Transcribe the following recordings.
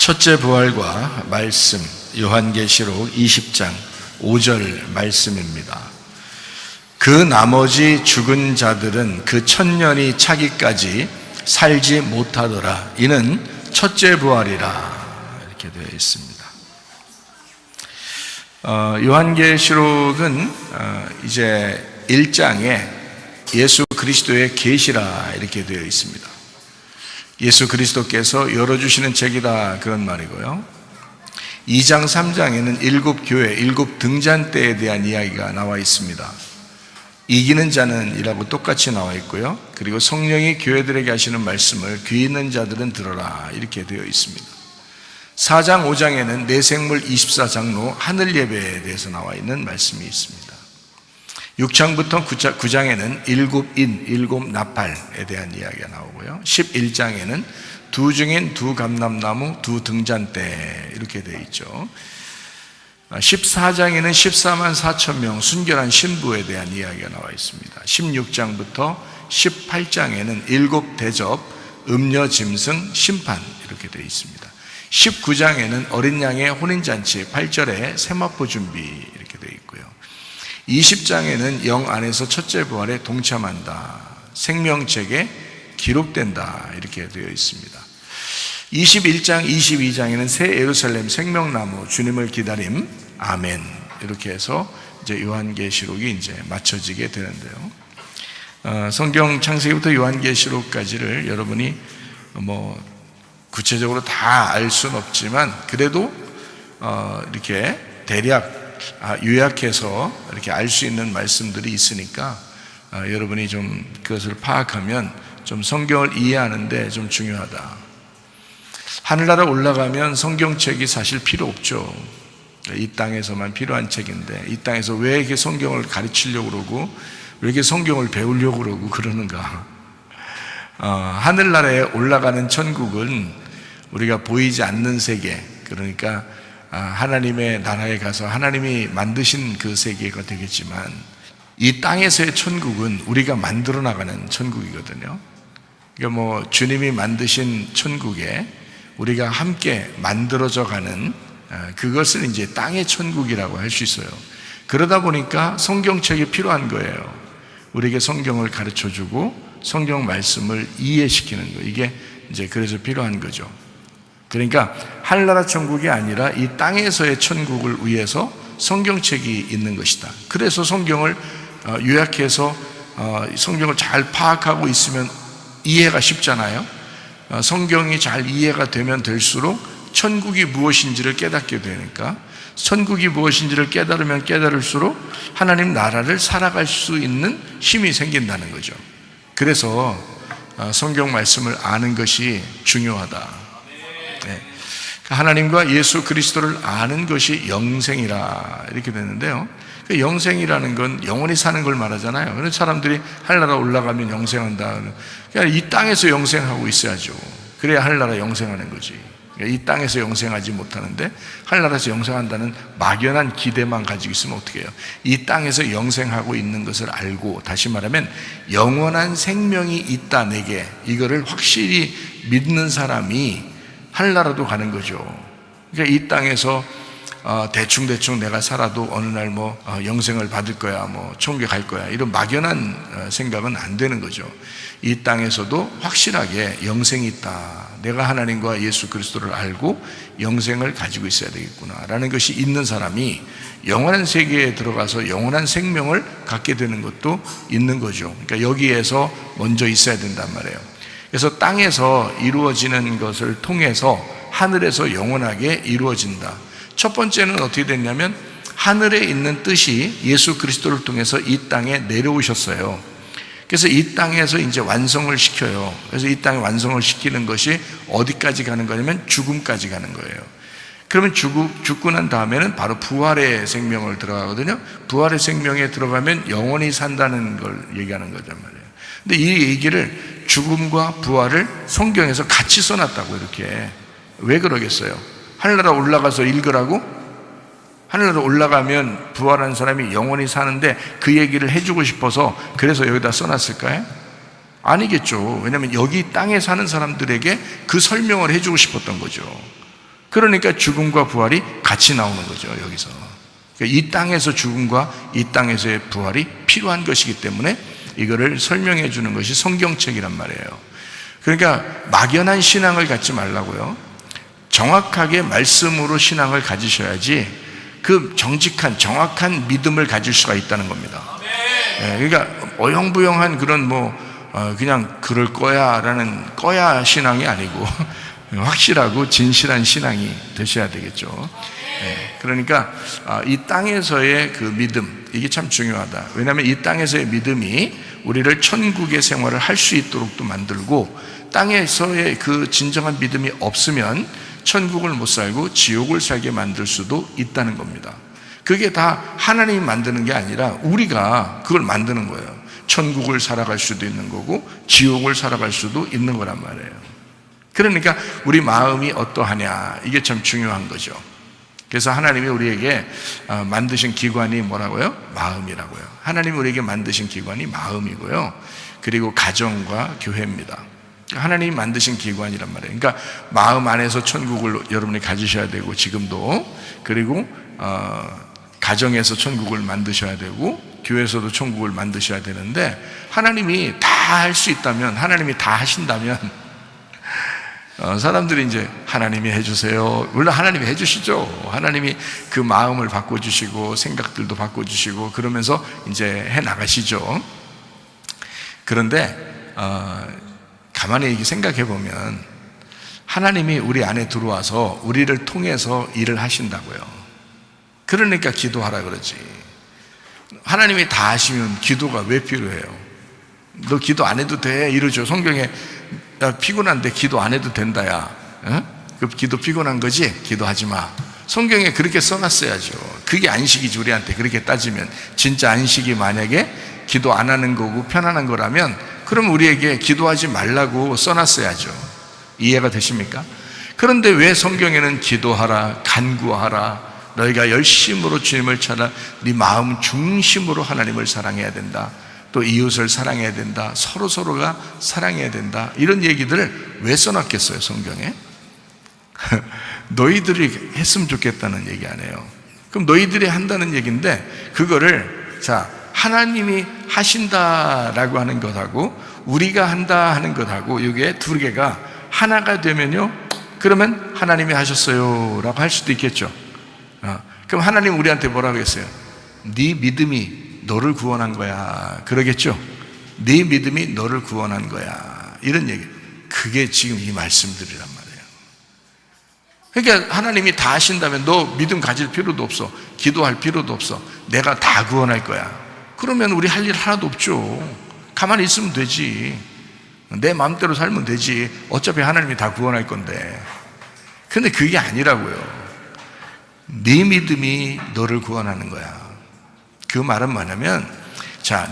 첫째 부활과 말씀, 요한계시록 20장 5절 말씀입니다. 그 나머지 죽은 자들은 그 천년이 차기까지 살지 못하더라. 이는 첫째 부활이라. 이렇게 되어 있습니다. 요한계시록은 이제 1장에 예수 그리스도의 계시라 이렇게 되어 있습니다. 예수 그리스도께서 열어주시는 책이다, 그런 말이고요. 2장 3장에는 7교회, 7등잔대에 대한 이야기가 나와 있습니다. 이기는 자는 이라고 똑같이 나와 있고요. 그리고 성령이 교회들에게 하시는 말씀을 귀 있는 자들은 들어라 이렇게 되어 있습니다. 4장 5장에는 내생물 24장로 하늘 예배에 대해서 나와 있는 말씀이 있습니다. 6장부터 9장에는 7인, 7나팔에 대한 이야기가 나오고요. 11장에는 2증인, 2감람나무, 2등잔대 이렇게 되어 있죠. 14장에는 14만 4천 명 순결한 신부에 대한 이야기가 나와 있습니다. 16장부터 18장에는 7대접, 음녀 짐승, 심판 이렇게 되어 있습니다. 19장에는 어린 양의 혼인잔치, 8절에 세마포 준비 이렇게 되어 있고요. 20장에는 영 안에서 첫째 부활에 동참한다, 생명책에 기록된다 이렇게 되어 있습니다. 21장, 22장에는 새 예루살렘 생명나무, 주님을 기다림, 아멘 이렇게 해서 이제 요한계시록이 이제 맞춰지게 되는데요. 성경 창세기부터 요한계시록까지를 여러분이 구체적으로 다 알 수는 없지만 그래도 이렇게 대략 요약해서 이렇게 알 수 있는 말씀들이 있으니까 여러분이 좀 그것을 파악하면 좀 성경을 이해하는데 좀 중요하다. 하늘나라 올라가면 성경책이 사실 필요 없죠. 이 땅에서만 필요한 책인데 이 땅에서 왜 이렇게 성경을 가르치려고 그러고 왜 이렇게 성경을 배우려고 그러고 그러는가. 하늘나라에 올라가는 천국은 우리가 보이지 않는 세계, 그러니까 하나님의 나라에 가서 하나님이 만드신 그 세계가 되겠지만 이 땅에서의 천국은 우리가 만들어 나가는 천국이거든요. 그러니까 주님이 만드신 천국에 우리가 함께 만들어져 가는 그것을 이제 땅의 천국이라고 할 수 있어요. 그러다 보니까 성경책이 필요한 거예요. 우리에게 성경을 가르쳐 주고 성경 말씀을 이해시키는 거, 이게 이제 그래서 필요한 거죠. 그러니까 하늘나라 천국이 아니라 이 땅에서의 천국을 위해서 성경책이 있는 것이다. 그래서 성경을 요약해서 성경을 잘 파악하고 있으면 이해가 쉽잖아요. 성경이 잘 이해가 되면 될수록 천국이 무엇인지를 깨닫게 되니까 천국이 무엇인지를 깨달으면 깨달을수록 하나님 나라를 살아갈 수 있는 힘이 생긴다는 거죠. 그래서 성경 말씀을 아는 것이 중요하다. 하나님과 예수 그리스도를 아는 것이 영생이라 이렇게 되는데요. 영생이라는 건 영원히 사는 걸 말하잖아요. 그래서 사람들이 하늘나라 올라가면 영생한다. 그러니까 이 땅에서 영생하고 있어야죠. 그래야 하늘나라 영생하는 거지. 그러니까 이 땅에서 영생하지 못하는데 하늘나라에서 영생한다는 막연한 기대만 가지고 있으면 어떻게 해요? 이 땅에서 영생하고 있는 것을 알고, 다시 말하면 영원한 생명이 있다 내게, 이거를 확실히 믿는 사람이 하늘나라도 가는 거죠. 그러니까 이 땅에서 대충 내가 살아도 어느 날 영생을 받을 거야, 천국에 갈 거야, 이런 막연한 생각은 안 되는 거죠. 이 땅에서도 확실하게 영생이 있다, 내가 하나님과 예수 그리스도를 알고 영생을 가지고 있어야 되겠구나 라는 것이 있는 사람이 영원한 세계에 들어가서 영원한 생명을 갖게 되는 것도 있는 거죠. 그러니까 여기에서 먼저 있어야 된단 말이에요. 그래서 땅에서 이루어지는 것을 통해서 하늘에서 영원하게 이루어진다. 첫 번째는 어떻게 됐냐면 하늘에 있는 뜻이 예수 그리스도를 통해서 이 땅에 내려오셨어요. 그래서 이 땅에서 이제 완성을 시켜요. 그래서 이 땅에 완성을 시키는 것이 어디까지 가는 거냐면 죽음까지 가는 거예요. 그러면 죽고 난 다음에는 바로 부활의 생명을 들어가거든요. 부활의 생명에 들어가면 영원히 산다는 걸 얘기하는 거란 말이에요. 근데 이 얘기를 죽음과 부활을 성경에서 같이 써놨다고. 이렇게 왜 그러겠어요? 하늘나라 올라가서 읽으라고? 하늘나라 올라가면 부활한 사람이 영원히 사는데 그 얘기를 해주고 싶어서 그래서 여기다 써놨을까요? 아니겠죠. 왜냐하면 여기 땅에 사는 사람들에게 그 설명을 해주고 싶었던 거죠. 그러니까 죽음과 부활이 같이 나오는 거죠, 여기서. 그러니까 이 땅에서 죽음과 이 땅에서의 부활이 필요한 것이기 때문에 이거를 설명해 주는 것이 성경책이란 말이에요. 그러니까 막연한 신앙을 갖지 말라고요. 정확하게 말씀으로 신앙을 가지셔야지 그 정직한 정확한 믿음을 가질 수가 있다는 겁니다. 그러니까 어영부영한 그런 그냥 그럴 거야 라는 거야 신앙이 아니고 확실하고 진실한 신앙이 되셔야 되겠죠. 그러니까 이 땅에서의 그 믿음, 이게 참 중요하다. 왜냐하면 이 땅에서의 믿음이 우리를 천국의 생활을 할 수 있도록 또 만들고, 땅에서의 그 진정한 믿음이 없으면 천국을 못 살고 지옥을 살게 만들 수도 있다는 겁니다. 그게 다 하나님이 만드는 게 아니라 우리가 그걸 만드는 거예요. 천국을 살아갈 수도 있는 거고 지옥을 살아갈 수도 있는 거란 말이에요. 그러니까 우리 마음이 어떠하냐, 이게 참 중요한 거죠. 그래서 하나님이 우리에게 만드신 기관이 뭐라고요? 마음이라고요. 하나님이 우리에게 만드신 기관이 마음이고요, 그리고 가정과 교회입니다. 하나님이 만드신 기관이란 말이에요. 그러니까 마음 안에서 천국을 여러분이 가지셔야 되고, 지금도, 그리고 가정에서 천국을 만드셔야 되고 교회에서도 천국을 만드셔야 되는데, 하나님이 다 할 수 있다면, 하나님이 다 하신다면 사람들이 이제 하나님이 해주세요. 물론 하나님이 해주시죠. 하나님이 그 마음을 바꿔주시고 생각들도 바꿔주시고 그러면서 이제 해나가시죠. 그런데 가만히 생각해 보면 하나님이 우리 안에 들어와서 우리를 통해서 일을 하신다고요. 그러니까 기도하라 그러지. 하나님이 다 하시면 기도가 왜 필요해요? 너 기도 안 해도 돼 이러죠. 성경에 야, 피곤한데 기도 안 해도 된다, 야. 그 기도 피곤한 거지? 기도하지 마. 성경에 그렇게 써놨어야죠. 그게 안식이지. 우리한테 그렇게 따지면 진짜 안식이 만약에 기도 안 하는 거고 편안한 거라면, 그럼 우리에게 기도하지 말라고 써놨어야죠. 이해가 되십니까? 그런데 왜 성경에는 기도하라, 간구하라, 너희가 열심으로 주님을 찾아 네 마음 중심으로 하나님을 사랑해야 된다, 또 이웃을 사랑해야 된다, 서로가 사랑해야 된다, 이런 얘기들을 왜 써놨겠어요, 성경에? 너희들이 했으면 좋겠다는 얘기 아니에요. 그럼 너희들이 한다는 얘기인데, 그거를 하나님이 하신다라고 하는 것하고 우리가 한다 하는 것하고 이게 두 개가 하나가 되면요, 그러면 하나님이 하셨어요 라고 할 수도 있겠죠. 그럼 하나님 우리한테 뭐라고 했어요? 네 믿음이 너를 구원한 거야 그러겠죠. 네 믿음이 너를 구원한 거야, 이런 얘기. 그게 지금 이 말씀들이란 말이에요. 그러니까 하나님이 다 하신다면 너 믿음 가질 필요도 없어, 기도할 필요도 없어, 내가 다 구원할 거야. 그러면 우리 할 일 하나도 없죠. 가만히 있으면 되지, 내 마음대로 살면 되지. 어차피 하나님이 다 구원할 건데. 근데 그게 아니라고요. 네 믿음이 너를 구원하는 거야. 그 말은 뭐냐면,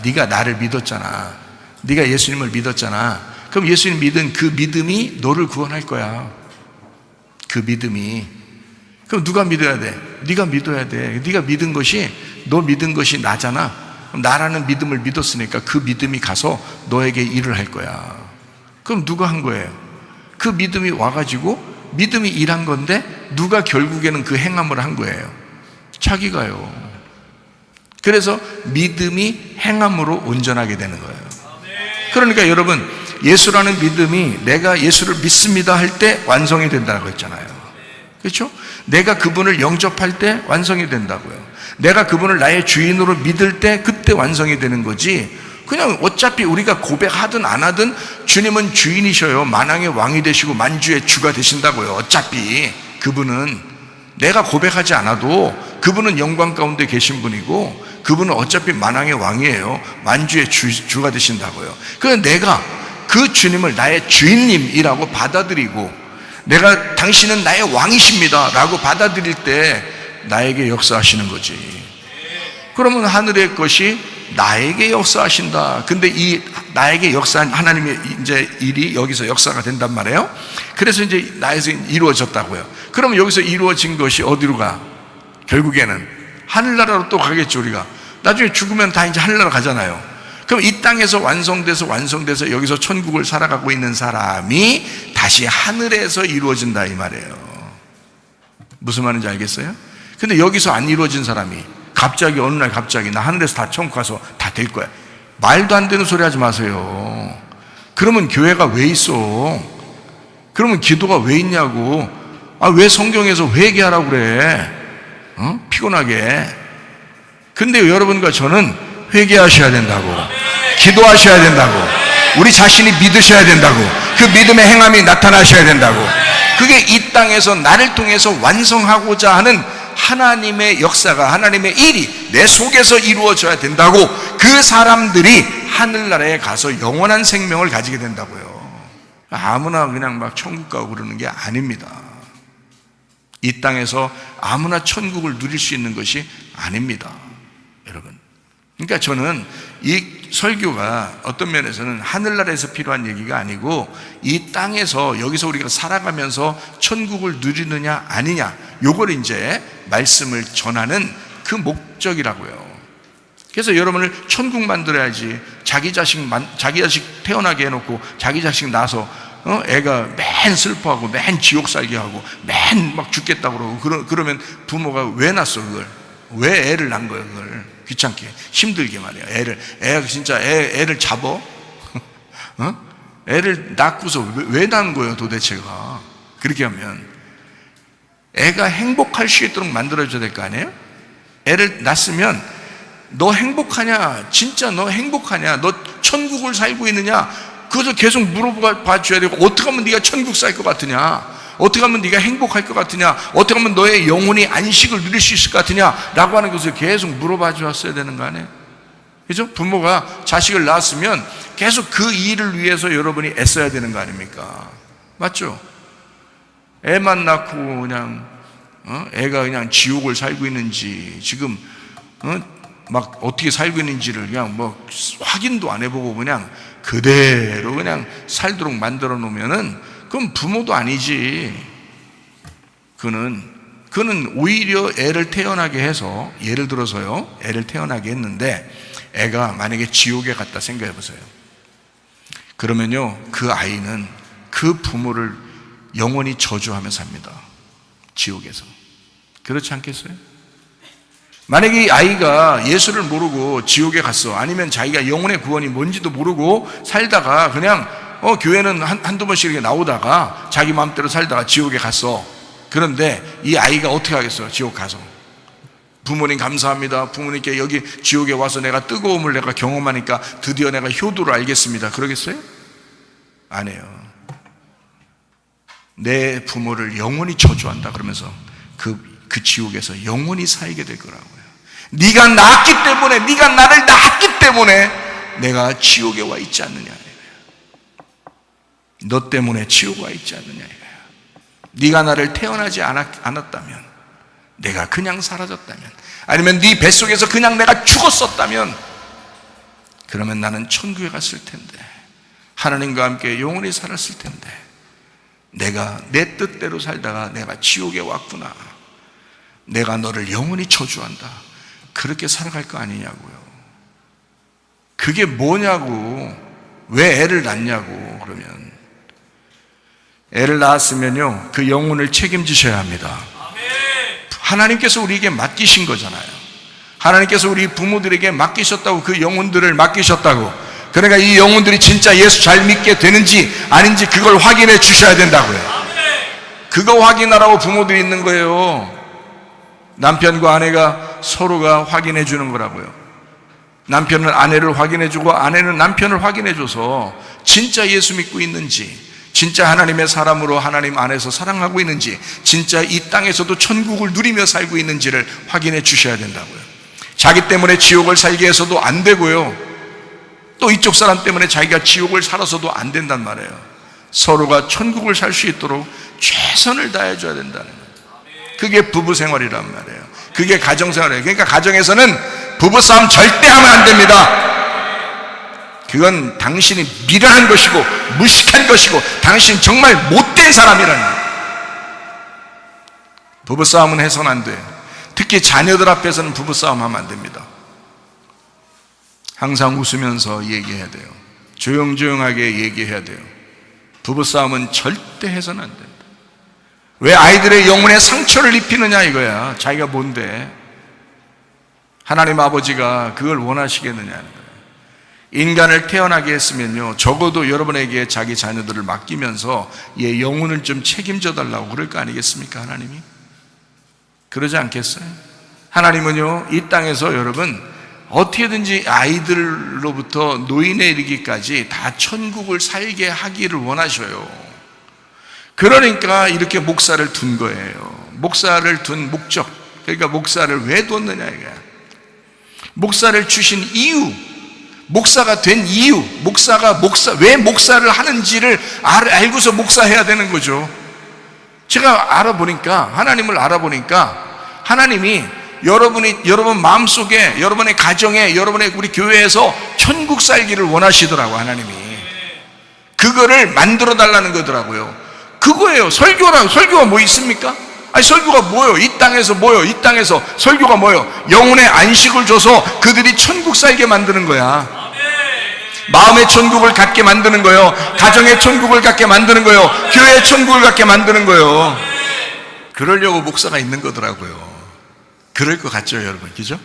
네가 나를 믿었잖아, 네가 예수님을 믿었잖아. 그럼 예수님 믿은 그 믿음이 너를 구원할 거야. 그 믿음이. 그럼 누가 믿어야 돼? 네가 믿어야 돼. 네가 믿은 것이, 너 믿은 것이 나잖아. 그럼 나라는 믿음을 믿었으니까 그 믿음이 가서 너에게 일을 할 거야. 그럼 누가 한 거예요? 그 믿음이 와가지고 믿음이 일한 건데, 누가 결국에는 그 행함을 한 거예요? 자기가요. 그래서 믿음이 행함으로 온전하게 되는 거예요. 그러니까 여러분, 예수라는 믿음이 내가 예수를 믿습니다 할 때 완성이 된다고 했잖아요. 그렇죠? 내가 그분을 영접할 때 완성이 된다고요. 내가 그분을 나의 주인으로 믿을 때 그때 완성이 되는 거지. 그냥 어차피 우리가 고백하든 안 하든 주님은 주인이셔요. 만왕의 왕이 되시고 만주의 주가 되신다고요. 어차피 그분은, 내가 고백하지 않아도 그분은 영광 가운데 계신 분이고, 그분은 어차피 만왕의 왕이에요. 만주의 주가 되신다고요. 그래서 내가 그 주님을 나의 주인님이라고 받아들이고, 내가 당신은 나의 왕이십니다 라고 받아들일 때 나에게 역사하시는 거지. 그러면 하늘의 것이 나에게 역사하신다. 근데 이 나에게 역사한 하나님의 이제 일이 여기서 역사가 된단 말이에요. 그래서 이제 나에서 이루어졌다고요. 그러면 여기서 이루어진 것이 어디로 가? 결국에는 하늘나라로 또 가겠죠. 우리가 나중에 죽으면 다 이제 하늘나라 가잖아요. 그럼 이 땅에서 완성돼서 여기서 천국을 살아가고 있는 사람이 다시 하늘에서 이루어진다 이 말이에요. 무슨 말인지 알겠어요? 근데 여기서 안 이루어진 사람이 갑자기 어느 날 갑자기 나 하늘에서 다 천국 가서 다 될 거야. 말도 안 되는 소리 하지 마세요. 그러면 교회가 왜 있어? 그러면 기도가 왜 있냐고. 왜 성경에서 회개하라고 그래? 피곤하게. 근데 여러분과 저는 회개하셔야 된다고, 기도하셔야 된다고, 우리 자신이 믿으셔야 된다고, 그 믿음의 행함이 나타나셔야 된다고. 그게 이 땅에서 나를 통해서 완성하고자 하는 하나님의 역사가, 하나님의 일이 내 속에서 이루어져야 된다고. 그 사람들이 하늘나라에 가서 영원한 생명을 가지게 된다고요. 아무나 그냥 막 천국 가고 그러는 게 아닙니다. 이 땅에서 아무나 천국을 누릴 수 있는 것이 아닙니다, 여러분. 그러니까 저는 이 설교가 어떤 면에서는 하늘나라에서 필요한 얘기가 아니고 이 땅에서 여기서 우리가 살아가면서 천국을 누리느냐 아니냐, 요걸 이제 말씀을 전하는 그 목적이라고요. 그래서 여러분을 천국 만들어야지, 자기 자식 태어나게 해놓고 자기 자식 낳아서 애가 맨 슬퍼하고 맨 지옥 살게 하고 맨 막 죽겠다고 그러고 그러면 부모가 왜 낳았어? 그걸 왜 애를 낳은 거예요? 그걸 귀찮게 힘들게 말이야. 애가 진짜 애를 잡어? 애를 낳고서 왜 낳은 거예요 도대체가? 그렇게 하면 애가 행복할 수 있도록 만들어줘야 될 거 아니에요? 애를 낳았으면 너 행복하냐? 진짜 너 행복하냐? 너 천국을 살고 있느냐? 그것을 계속 물어봐 줘야 되고, 어떻게 하면 네가 천국 살 것 같으냐? 어떻게 하면 네가 행복할 것 같으냐? 어떻게 하면 너의 영혼이 안식을 누릴 수 있을 것 같으냐? 라고 하는 것을 계속 물어봐 주었어야 되는 거 아니에요? 그죠? 부모가 자식을 낳았으면 계속 그 일을 위해서 여러분이 애써야 되는 거 아닙니까? 맞죠? 애만 낳고 그냥 애가 그냥 지옥을 살고 있는지, 지금 막 어떻게 살고 있는지를 그냥 뭐 확인도 안 해보고 그냥 그대로 그냥 살도록 만들어 놓으면은 그건 부모도 아니지. 그는 오히려 애를 태어나게 해서, 예를 들어서요, 애를 태어나게 했는데 애가 만약에 지옥에 갔다 생각해 보세요. 그러면요, 그 아이는 그 부모를 영원히 저주하며 삽니다, 지옥에서. 그렇지 않겠어요? 만약에 이 아이가 예수를 모르고 지옥에 갔어, 아니면 자기가 영혼의 구원이 뭔지도 모르고 살다가 그냥 교회는 한두 번씩 이렇게 나오다가 자기 마음대로 살다가 지옥에 갔어. 그런데 이 아이가 어떻게 하겠어요? 지옥 가서 부모님 감사합니다, 부모님께 여기 지옥에 와서 내가 뜨거움을 내가 경험하니까 드디어 내가 효도를 알겠습니다, 그러겠어요? 안 해요. 내 부모를 영원히 저주한다 그러면서 그 지옥에서 영원히 살게 될 거라고요. 네가 낳았기 때문에, 네가 나를 낳았기 때문에 내가 지옥에 와 있지 않느냐 이거예요. 너 때문에 지옥에 와 있지 않느냐 이거예요. 네가 나를 태어나지 않았다면, 내가 그냥 사라졌다면, 아니면 네 뱃속에서 그냥 내가 죽었었다면, 그러면 나는 천국에 갔을 텐데, 하나님과 함께 영원히 살았을 텐데, 내가 내 뜻대로 살다가 내가 지옥에 왔구나, 내가 너를 영원히 저주한다, 그렇게 살아갈 거 아니냐고요. 그게 뭐냐고. 왜 애를 낳냐고. 그러면 애를 낳았으면요, 그 영혼을 책임지셔야 합니다. 하나님께서 우리에게 맡기신 거잖아요. 하나님께서 우리 부모들에게 맡기셨다고, 그 영혼들을 맡기셨다고. 그러니까 이 영혼들이 진짜 예수 잘 믿게 되는지 아닌지 그걸 확인해 주셔야 된다고요. 그거 확인하라고 부모들이 있는 거예요. 남편과 아내가 서로가 확인해 주는 거라고요. 남편은 아내를 확인해 주고 아내는 남편을 확인해 줘서 진짜 예수 믿고 있는지, 진짜 하나님의 사람으로 하나님 안에서 사랑하고 있는지, 진짜 이 땅에서도 천국을 누리며 살고 있는지를 확인해 주셔야 된다고요. 자기 때문에 지옥을 살게 해서도 안 되고요, 또 이쪽 사람 때문에 자기가 지옥을 살아서도 안 된단 말이에요. 서로가 천국을 살 수 있도록 최선을 다해 줘야 된다는 거예요. 그게 부부 생활이란 말이에요. 그게 가정 생활이에요. 그러니까 가정에서는 부부싸움 절대 하면 안 됩니다. 그건 당신이 미련한 것이고 무식한 것이고 당신 정말 못된 사람이라는 거예요. 부부싸움은 해서는 안 돼요. 특히 자녀들 앞에서는 부부싸움 하면 안 됩니다. 항상 웃으면서 얘기해야 돼요. 조용조용하게 얘기해야 돼요. 부부싸움은 절대 해서는 안 됩니다. 왜 아이들의 영혼에 상처를 입히느냐 이거야. 자기가 뭔데? 하나님 아버지가 그걸 원하시겠느냐는 거예요. 인간을 태어나게 했으면요, 적어도 여러분에게 자기 자녀들을 맡기면서 얘 영혼을 좀 책임져 달라고 그럴 거 아니겠습니까? 하나님이 그러지 않겠어요? 하나님은요, 이 땅에서 여러분 어떻게든지 아이들로부터 노인에 이르기까지 다 천국을 살게 하기를 원하셔요. 그러니까 이렇게 목사를 둔 거예요. 목사를 둔 목적, 그러니까 목사를 왜 뒀느냐 이거야. 목사를 주신 이유, 목사가 된 이유, 왜 목사를 하는지를 알고서 목사해야 되는 거죠. 제가 하나님을 알아보니까 하나님이 여러분 마음속에, 여러분의 가정에, 여러분의 우리 교회에서 천국 살기를 원하시더라고. 하나님이 그거를 만들어 달라는 거더라고요. 그거예요. 설교가 뭐 있습니까? 아니, 설교가 뭐예요? 이 땅에서 설교가 뭐예요? 영혼의 안식을 줘서 그들이 천국 살게 만드는 거야. 마음의 천국을 갖게 만드는 거예요. 가정의 천국을 갖게 만드는 거예요. 교회의 천국을 갖게 만드는 거예요. 그러려고 목사가 있는 거더라고요. 그럴 것 같죠, 여러분? 그죠?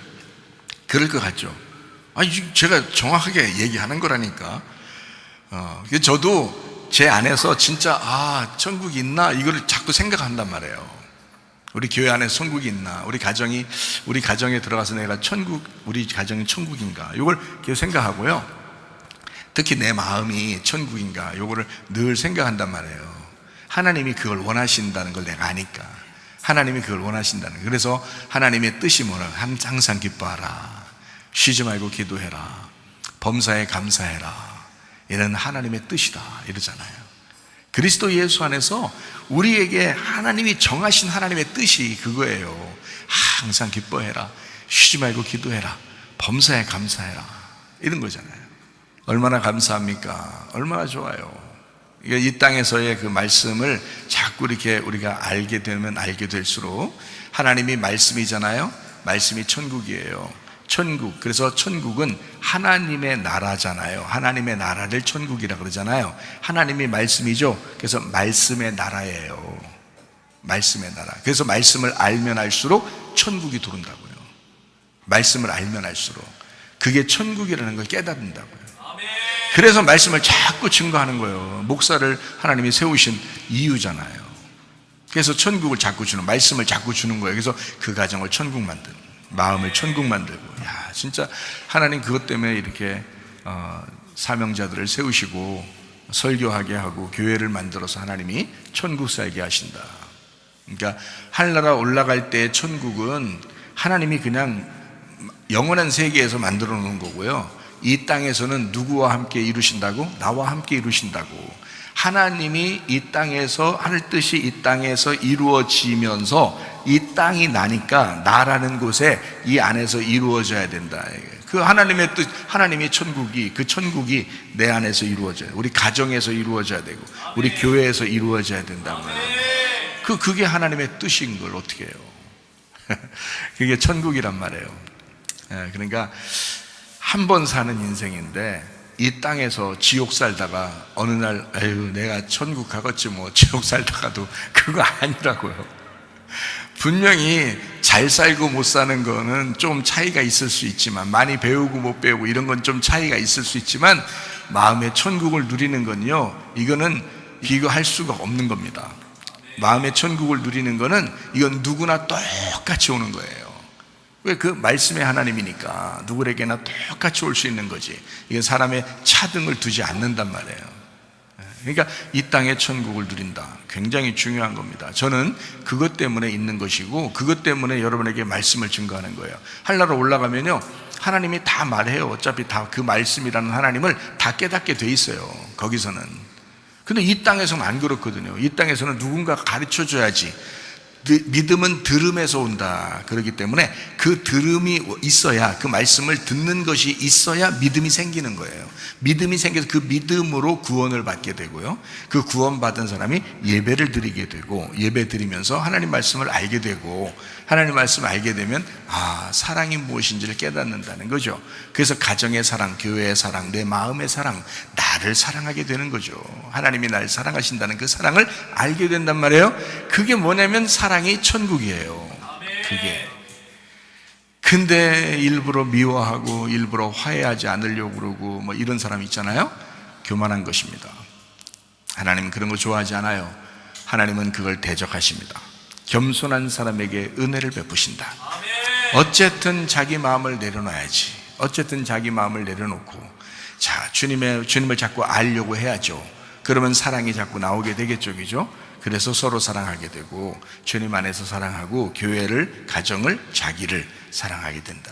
그럴 것 같죠? 아니, 제가 정확하게 얘기하는 거라니까. 저도 제 안에서 진짜, 천국이 있나? 이걸 자꾸 생각한단 말이에요. 우리 교회 안에 천국이 있나? 우리 가정에 들어가서 내가 우리 가정이 천국인가? 이걸 계속 생각하고요. 특히 내 마음이 천국인가? 이거를 늘 생각한단 말이에요. 하나님이 그걸 원하신다는 걸 내가 아니까. 하나님이 그걸 원하신다는 거예요. 그래서 하나님의 뜻이 뭐라? 항상 기뻐하라. 쉬지 말고 기도해라. 범사에 감사해라. 이런 하나님의 뜻이다. 이러잖아요. 그리스도 예수 안에서 우리에게 하나님이 정하신 하나님의 뜻이 그거예요. 항상 기뻐해라. 쉬지 말고 기도해라. 범사에 감사해라. 이런 거잖아요. 얼마나 감사합니까? 얼마나 좋아요. 이 땅에서의 그 말씀을 자꾸 이렇게 우리가 알게 되면 알게 될수록, 하나님이 말씀이잖아요. 말씀이 천국이에요. 천국. 그래서 천국은 하나님의 나라잖아요. 하나님의 나라를 천국이라 그러잖아요. 하나님이 말씀이죠. 그래서 말씀의 나라예요. 말씀의 나라. 그래서 말씀을 알면 알수록 천국이 들어온다고요. 말씀을 알면 알수록 그게 천국이라는 걸 깨닫는다고요. 그래서 말씀을 자꾸 증거하는 거예요. 목사를 하나님이 세우신 이유잖아요. 그래서 천국을 자꾸 말씀을 자꾸 주는 거예요. 그래서 그 가정을 천국 만드는, 마음을 천국 만들고. 야, 진짜 하나님 그것 때문에 이렇게 사명자들을 세우시고 설교하게 하고 교회를 만들어서 하나님이 천국 살게 하신다. 그러니까 하늘나라 올라갈 때 천국은 하나님이 그냥 영원한 세계에서 만들어 놓은 거고요. 이 땅에서는 누구와 함께 이루신다고? 나와 함께 이루신다고. 하나님이 이 땅에서, 하늘 뜻이 이 땅에서 이루어지면서 이 땅이 나니까 나라는 곳에 이 안에서 이루어져야 된다. 그 하나님의 뜻, 하나님이 천국이, 그 천국이 내 안에서 이루어져야 돼. 우리 가정에서 이루어져야 되고 우리 교회에서 이루어져야 된다는 거예요. 그게 하나님의 뜻인 걸 어떻게 해요? 그게 천국이란 말이에요. 그러니까 한 번 사는 인생인데 이 땅에서 지옥 살다가 어느 날 에휴 내가 천국 가겠지 뭐, 지옥 살다가도 그거 아니라고요. 분명히 잘 살고 못 사는 거는 좀 차이가 있을 수 있지만, 많이 배우고 못 배우고 이런 건 좀 차이가 있을 수 있지만, 마음의 천국을 누리는 건요, 이거는 비교할 수가 없는 겁니다. 마음의 천국을 누리는 거는 이건 누구나 똑같이 오는 거예요. 왜? 그 말씀의 하나님이니까 누구에게나 똑같이 올 수 있는 거지. 이건 사람의 차등을 두지 않는단 말이에요. 그러니까 이 땅의 천국을 누린다. 굉장히 중요한 겁니다. 저는 그것 때문에 있는 것이고, 그것 때문에 여러분에게 말씀을 증거하는 거예요. 하늘나라 올라가면요, 하나님이 다 말해요. 어차피 다 그 말씀이라는 하나님을 다 깨닫게 돼 있어요, 거기서는. 근데 이 땅에서는 안 그렇거든요. 이 땅에서는 누군가 가르쳐 줘야지, 믿음은 들음에서 온다. 그렇기 때문에 그 들음이 있어야, 그 말씀을 듣는 것이 있어야 믿음이 생기는 거예요. 믿음이 생겨서 그 믿음으로 구원을 받게 되고요, 그 구원받은 사람이 예배를 드리게 되고, 예배 드리면서 하나님 말씀을 알게 되고, 하나님 말씀을 알게 되면 사랑이 무엇인지를 깨닫는다는 거죠. 그래서 가정의 사랑, 교회의 사랑, 내 마음의 사랑, 나를 사랑하게 되는 거죠. 하나님이 나를 사랑하신다는 그 사랑을 알게 된단 말이에요. 그게 뭐냐면 사랑이 천국이에요. 그게. 근데 일부러 미워하고 일부러 화해하지 않으려고 그러고 뭐 이런 사람 있잖아요. 교만한 것입니다. 하나님은 그런 거 좋아하지 않아요. 하나님은 그걸 대적하십니다. 겸손한 사람에게 은혜를 베푸신다. 어쨌든 자기 마음을 내려놔야지. 어쨌든 자기 마음을 내려놓고, 자, 주님을 자꾸 알려고 해야죠. 그러면 사랑이 자꾸 나오게 되겠죠, 그죠? 그래서 서로 사랑하게 되고, 주님 안에서 사랑하고, 교회를, 가정을, 자기를 사랑하게 된다.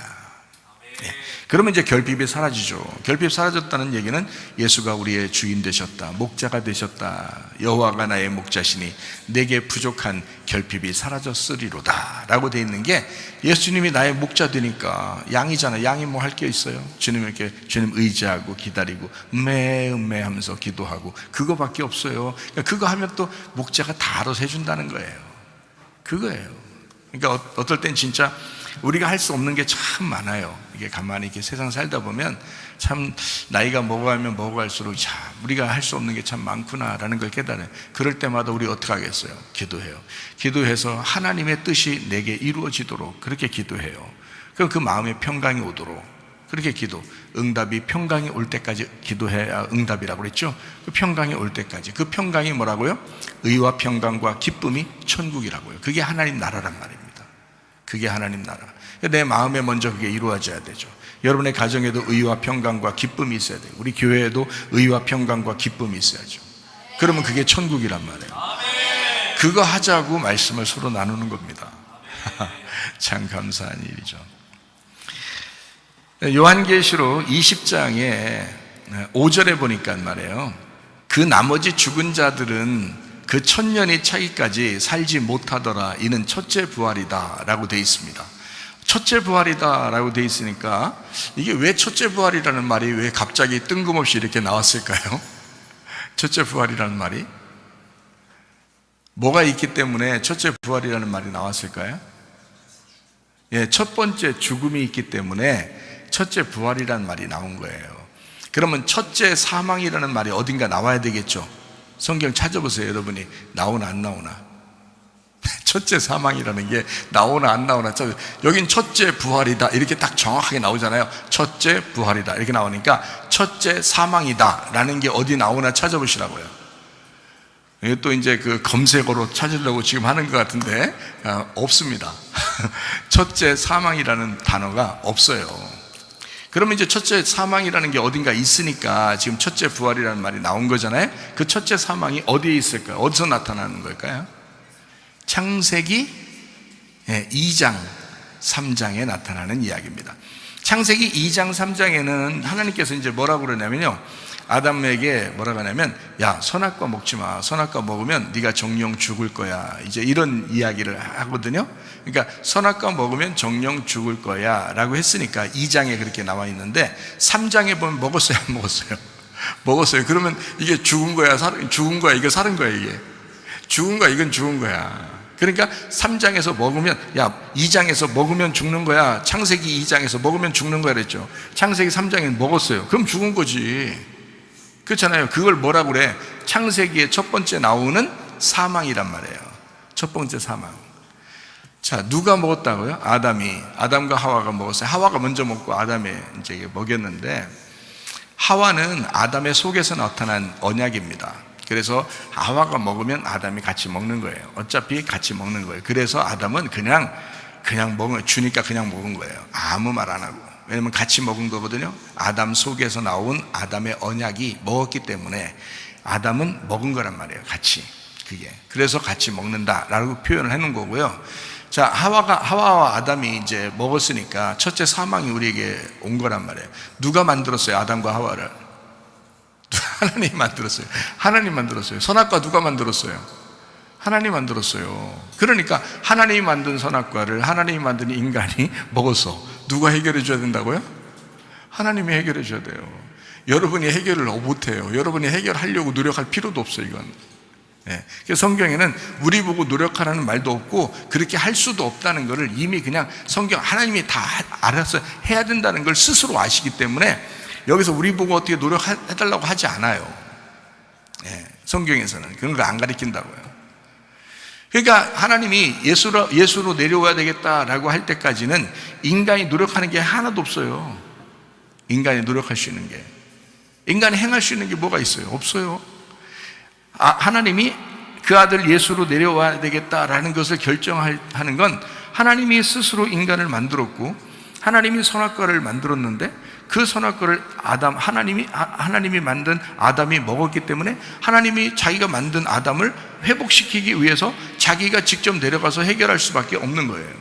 네. 그러면 이제 결핍이 사라지죠. 결핍 사라졌다는 얘기는 예수가 우리의 주인 되셨다, 목자가 되셨다, 여호와가 나의 목자시니 내게 부족한 결핍이 사라졌으리로다 라고 돼 있는 게, 예수님이 나의 목자 되니까, 양이잖아요. 양이 뭐 할 게 있어요? 주님 이렇게 주님 의지하고 기다리고 음매 하면서 기도하고, 그거밖에 없어요. 그러니까 그거 하면 또 목자가 다 알아서 해준다는 거예요. 그거예요. 그러니까 어떨 땐 진짜 우리가 할 수 없는 게 참 많아요. 이게 가만히 이렇게 세상 살다 보면 참 나이가 먹어가면 먹어갈수록 참 우리가 할 수 없는 게 참 많구나라는 걸 깨달아요. 그럴 때마다 우리 어떻게 하겠어요? 기도해요. 기도해서 하나님의 뜻이 내게 이루어지도록 그렇게 기도해요. 그럼 그 마음에 평강이 오도록 그렇게 응답이 평강이 올 때까지 기도해야 응답이라고 그랬죠. 그 평강이 올 때까지. 그 평강이 뭐라고요? 의와 평강과 기쁨이 천국이라고요. 그게 하나님 나라란 말입니다. 그게 하나님 나라. 내 마음에 먼저 그게 이루어져야 되죠. 여러분의 가정에도 의와 평강과 기쁨이 있어야 돼요. 우리 교회에도 의와 평강과 기쁨이 있어야죠. 그러면 그게 천국이란 말이에요. 그거 하자고 말씀을 서로 나누는 겁니다. 참 감사한 일이죠. 요한계시록 20장에 5절에 보니까 말이에요, 그 나머지 죽은 자들은 그 1000년이 차기까지 살지 못하더라. 이는 첫째 부활이다 라고 되어 있습니다. 첫째 부활이다 라고 되어 있으니까, 이게 왜 첫째 부활이라는 말이 왜 갑자기 뜬금없이 이렇게 나왔을까요? 첫째 부활이라는 말이 뭐가 있기 때문에 첫째 부활이라는 말이 나왔을까요? 예, 첫 번째 죽음이 있기 때문에 첫째 부활이라는 말이 나온 거예요. 그러면 첫째 사망이라는 말이 어딘가 나와야 되겠죠. 성경 찾아보세요. 여러분이 나오나 안 나오나. 첫째 사망이라는 게 나오나 안 나오나. 여긴 첫째 부활이다 이렇게 딱 정확하게 나오잖아요. 첫째 부활이다 이렇게 나오니까 첫째 사망이다 라는 게 어디 나오나 찾아보시라고요. 또 이제 그 검색어로 찾으려고 지금 하는 것 같은데 없습니다. 첫째 사망이라는 단어가 없어요. 그러면 이제 첫째 사망이라는 게 어딘가 있으니까 지금 첫째 부활이라는 말이 나온 거잖아요. 그 첫째 사망이 어디에 있을까요? 어디서 나타나는 걸까요? 창세기 2장 3장에 나타나는 이야기입니다. 창세기 2장 3장에는 하나님께서 이제 뭐라고 그러냐면요, 아담에게 뭐라고 하냐면, 야, 선악과 먹지 마. 선악과 먹으면 네가 정령 죽을 거야. 이제 이런 이야기를 하거든요. 그러니까 선악과 먹으면 정령 죽을 거야 라고 했으니까 2장에 그렇게 나와 있는데, 3장에 보면 먹었어요, 안 먹었어요? 먹었어요. 그러면 이게 죽은 거야, 죽은 거야, 이거 사는 거야, 이게 죽은 거야, 이건 죽은 거야. 그러니까 3장에서 먹으면, 야, 2장에서 먹으면 죽는 거야, 창세기 2장에서 먹으면 죽는 거야 그랬죠. 창세기 3장에는 먹었어요. 그럼 죽은 거지. 그렇잖아요. 그걸 뭐라고 그래? 창세기의 첫 번째 나오는 사망이란 말이에요. 첫 번째 사망. 자, 누가 먹었다고요? 아담과 하와가 먹었어요. 하와가 먼저 먹고 아담이 이제 먹였는데, 하와는 아담의 속에서 나타난 언약입니다. 그래서 하와가 먹으면 아담이 같이 먹는 거예요. 어차피 같이 먹는 거예요. 그래서 아담은 그냥 주니까 그냥 먹은 거예요. 아무 말 안 하고. 왜냐면 같이 먹은 거거든요. 아담 속에서 나온 아담의 언약이 먹었기 때문에 아담은 먹은 거란 말이에요. 같이. 그게. 그래서 같이 먹는다라고 표현을 해놓은 거고요. 자, 하와와 아담이 이제 먹었으니까 첫째 사망이 우리에게 온 거란 말이에요. 누가 만들었어요? 아담과 하와를? 하나님 만들었어요. 하나님 만들었어요. 선악과 누가 만들었어요? 하나님이 만들었어요. 그러니까 하나님이 만든 선악과를 하나님이 만든 인간이 먹어서 누가 해결해 줘야 된다고요? 하나님이 해결해 줘야 돼요. 여러분이 해결을 못해요. 여러분이 해결하려고 노력할 필요도 없어요, 이건. 그래서 성경에는 우리 보고 노력하라는 말도 없고 그렇게 할 수도 없다는 것을 이미 그냥 성경 하나님이 다 알아서 해야 된다는 걸 스스로 아시기 때문에 여기서 우리 보고 어떻게 노력해달라고 하지 않아요. 성경에서는 그런 걸 안 가르친다고요. 그러니까 하나님이 예수로 내려와야 되겠다라고 할 때까지는 인간이 노력하는 게 하나도 없어요. 인간이 노력할 수 있는 게, 인간이 행할 수 있는 게 뭐가 있어요? 없어요. 하나님이 그 아들 예수로 내려와야 되겠다라는 것을 결정하는 건 하나님이 스스로 인간을 만들었고 하나님이 선악과를 만들었는데 그 선악과를 하나님이 만든 아담이 먹었기 때문에 하나님이 자기가 만든 아담을 회복시키기 위해서 자기가 직접 내려가서 해결할 수밖에 없는 거예요.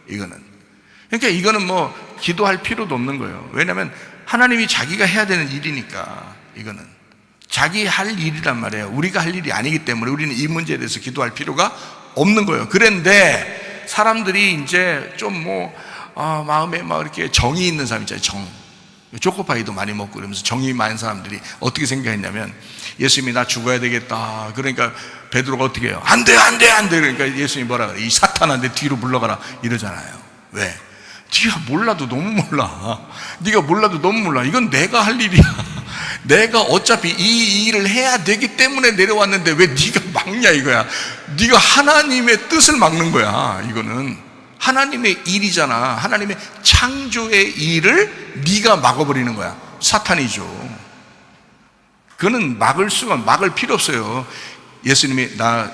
그러니까 이거는 뭐 기도할 필요도 없는 거예요. 왜냐하면 하나님이 자기가 해야 되는 일이니까. 이거는 자기 할 일이란 말이에요. 우리가 할 일이 아니기 때문에 우리는 이 문제에 대해서 기도할 필요가 없는 거예요. 그런데 사람들이 이제 좀 마음에 막 이렇게 정이 있는 사람 있잖아요. 초코파이도 많이 먹고 그러면서 정이 많은 사람들이 어떻게 생각했냐면 예수님이 나 죽어야 되겠다. 그러니까 베드로가 어떻게 해요? 안 돼. 그러니까 예수님이 뭐라 그래? 이 사탄아 내 뒤로 물러가라 이러잖아요. 왜? 네가 몰라도 너무 몰라. 네가 몰라도 너무 몰라. 이건 내가 할 일이야. 내가 어차피 이 일을 해야 되기 때문에 내려왔는데 왜 네가 막냐 이거야. 네가 하나님의 뜻을 막는 거야. 이거는 하나님의 일이잖아. 하나님의 창조의 일을 네가 막아버리는 거야. 사탄이죠. 그거는 막을 필요 없어요. 예수님이 나